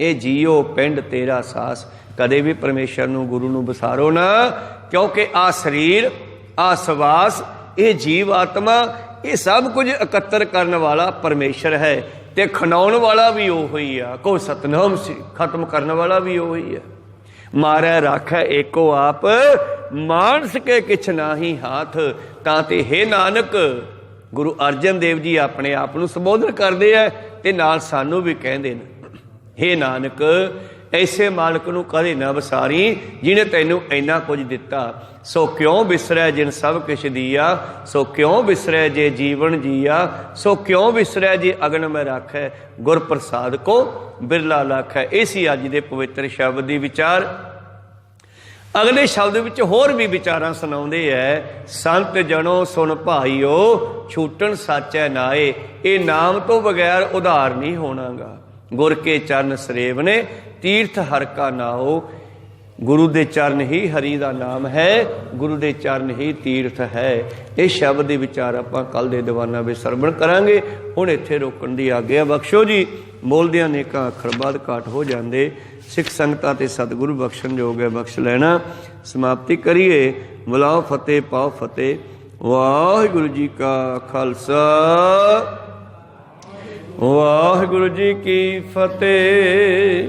ए जियो पिंड तेरा सास। कदे भी परमेश्वर नूं गुरु नूं विसारो ना, क्योंकि आ शरीर आ सवास ये जीव आत्मा ये सब कुछ एकत्र करने वाला परमेश्वर है ते खनाउण वाला भी वो ही आ। को सतनाम श्री। खत्म करने वाला भी वो ही है। मारै राखै एको आप मानस के किछ नाही हाथ। ताते हे नानक गुरु अर्जन देव जी अपने आप नूं संबोधन करते हैं ते नाल सानू भी कहते हैं, हे नानक ऐसे मालक नूं कदे ना विसारी जिन्हें तैनूं इन्ना कुछ दिता। सो क्यों विसरै जिन सब किछ दिया। सो क्यों विसरै जे जीवन जिया। सो क्यों विसरै जे अगन में राखै। गुर प्रसाद को बिरला लाखै। इसी अज दे पवित्र शब्द दी विचार। अगले शब्द विच होर भी विचारां सुणाउंदे है। संत जनो सुन भाईओ छूटन साचै नाए। ये नाम तो बगैर उधार नहीं होनागा। गुर के चरण सरेवने तीर्थ हर का नाओ। गुरु दे चरण ही हरि दा नाम है, गुरु दे चरण ही तीर्थ है। ये शब्द के विचार आपां कल दे दीवाना विच सरवण करांगे। हुण इत्थे रोकण दी आग्या बख्शो जी। बोलदियां नेकां अखर बाद घाट हो जांदे। सिख संगतां ते सतगुरु बख्शण योग है, बख्श लेना। समाप्ति करिए। बुलाओ फतेह पाओ फतेह। वाहिगुरु जी का खालसा वाहिगुरु जी की फतेह।